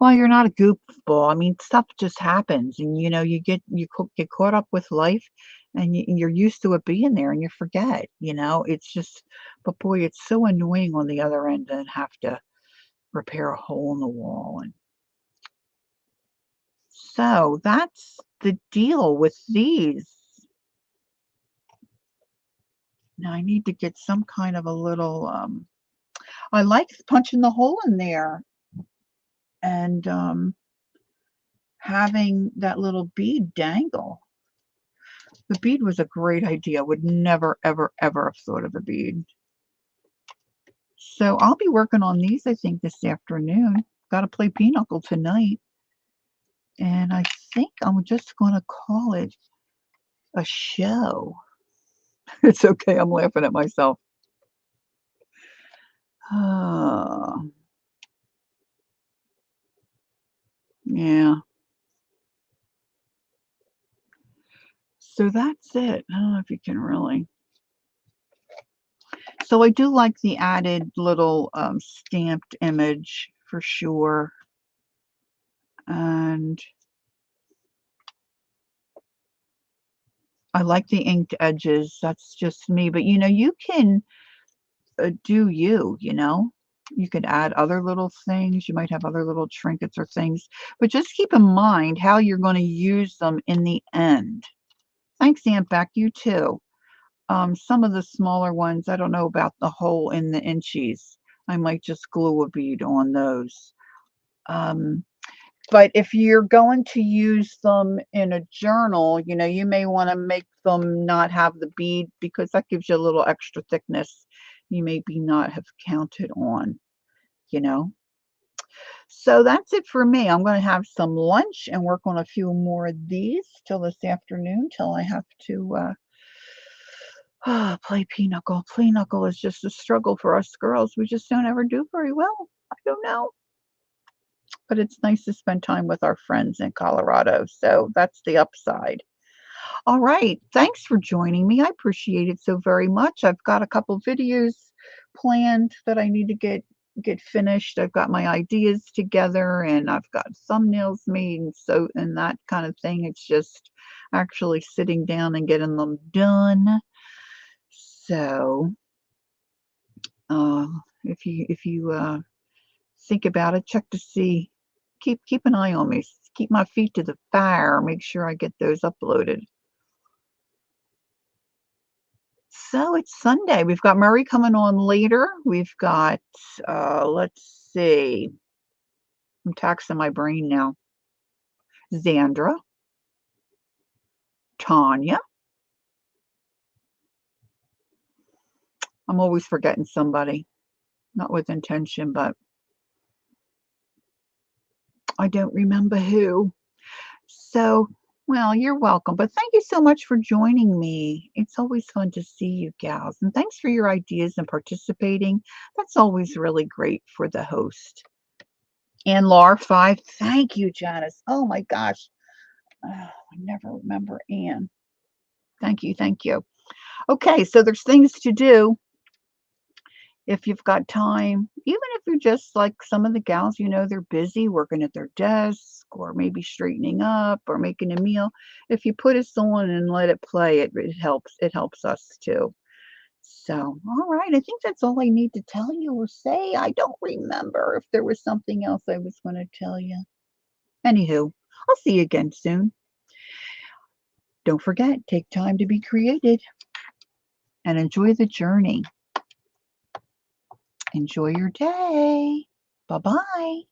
Well, you're not a goofball. I mean, stuff just happens, and get caught up with life, and you're used to it being there, and you forget. It's just, but boy, it's so annoying on the other end and have to repair a hole in the wall. And so that's the deal with these. Now I need to get some kind of a little. I like punching the hole in there and having that little bead dangle. The bead was a great idea. Would never, ever, ever have thought of a bead. So I'll be working on these, I think, this afternoon. Got to play Pinochle tonight. And I think I'm just going to call it a show. It's okay. I'm laughing at myself. Oh, yeah. So that's it. I don't know if you can really. So I do like the added little stamped image for sure. And I like the inked edges. That's just me. But you can do you. You could add other little things. You might have other little trinkets or things. But just keep in mind how you're going to use them in the end. Thanks, Aunt Beck. You too. Some of the smaller ones, I don't know about the hole in the inchies. I might just glue a bead on those. Um, but if you're going to use them in a journal, you may want to make them not have the bead because that gives you a little extra thickness you maybe not have counted on, you know. So that's it for me. I'm going to have some lunch and work on a few more of these till this afternoon, till I have to play pinochle. Pinochle is just a struggle for us girls. We just don't ever do very well. I don't know. But it's nice to spend time with our friends in Colorado. So that's the upside. All right. Thanks for joining me. I appreciate it so very much. I've got a couple videos planned that I need to get finished. I've got my ideas together and I've got thumbnails made and that kind of thing. It's just actually sitting down and getting them done. So, uh, if you think about it, check to see. Keep an eye on me. Keep my feet to the fire. Make sure I get those uploaded. So it's Sunday. We've got Murray coming on later. We've got, let's see. I'm taxing my brain now. Xandra, Tanya. I'm always forgetting somebody. Not with intention, but I don't remember who. So, well, you're welcome. But thank you so much for joining me. It's always fun to see you gals. And thanks for your ideas and participating. That's always really great for the host. And Lar 5, thank you, Janice. Oh my gosh. I never remember Anne. Thank you, thank you. Okay, so there's things to do if you've got time, even if you're just like some of the gals, they're busy working at their desk or maybe straightening up or making a meal. If you put us on and let it play, it helps. It helps us too. So, all right, I think that's all I need to tell you or say. I don't remember if there was something else I was going to tell you. Anywho, I'll see you again soon. Don't forget, take time to be created and enjoy the journey. Enjoy your day. Bye bye.